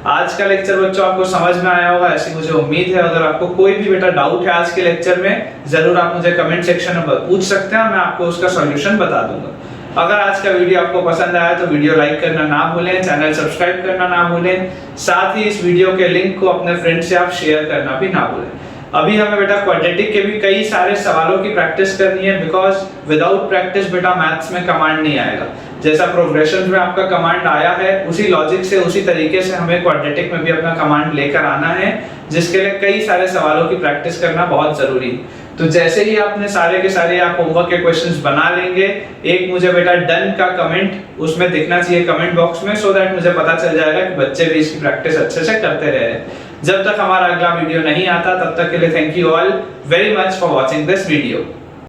आज का लेक्चर बच्चों आपको समझ में आया होगा ऐसी मुझे उम्मीद है। अगर आपको कोई भी बेटा डाउट है आज के लेक्चर में, जरूर आप मुझे कमेंट सेक्शन में पूछ सकते हैं, मैं आपको उसका सॉल्यूशन बता दूंगा। अगर आज का वीडियो आपको पसंद आया तो वीडियो लाइक करना ना भूलें, चैनल सब्सक्राइब करना ना भूलें, साथ ही इस वीडियो के लिंक को अपने फ्रेंड से आप शेयर करना भी ना भूलें। अभी हमें बेटा क्वाड्रेटिक के भी कई सारे सवालों की प्रैक्टिस करनी है, बिकॉज विदाउट प्रैक्टिस बेटा मैथ्स में कमांड नहीं आएगा। जैसा प्रोग्रेशन में आपका कमांड आया है उसी लॉजिक से, उसी तरीके से हमें क्वाड्रेटिक में भी अपना कमांड लेकर आना है, जिसके लिए कई सारे सवालों की प्रैक्टिस करना बहुत जरूरी है। तो जैसे ही आपने सारे के सारे आप होमवर्क के क्वेश्चंस बना लेंगे, एक मुझे बेटा डन का कमेंट उसमें दिखना चाहिए कमेंट बॉक्स में, सो दैट मुझे पता चल जाएगा कि बच्चे भी इसकी प्रैक्टिस अच्छे से करते रहे हैं। जब तक हमारा अगला वीडियो नहीं आता तब तक के लिए thank you all very much for watching this video.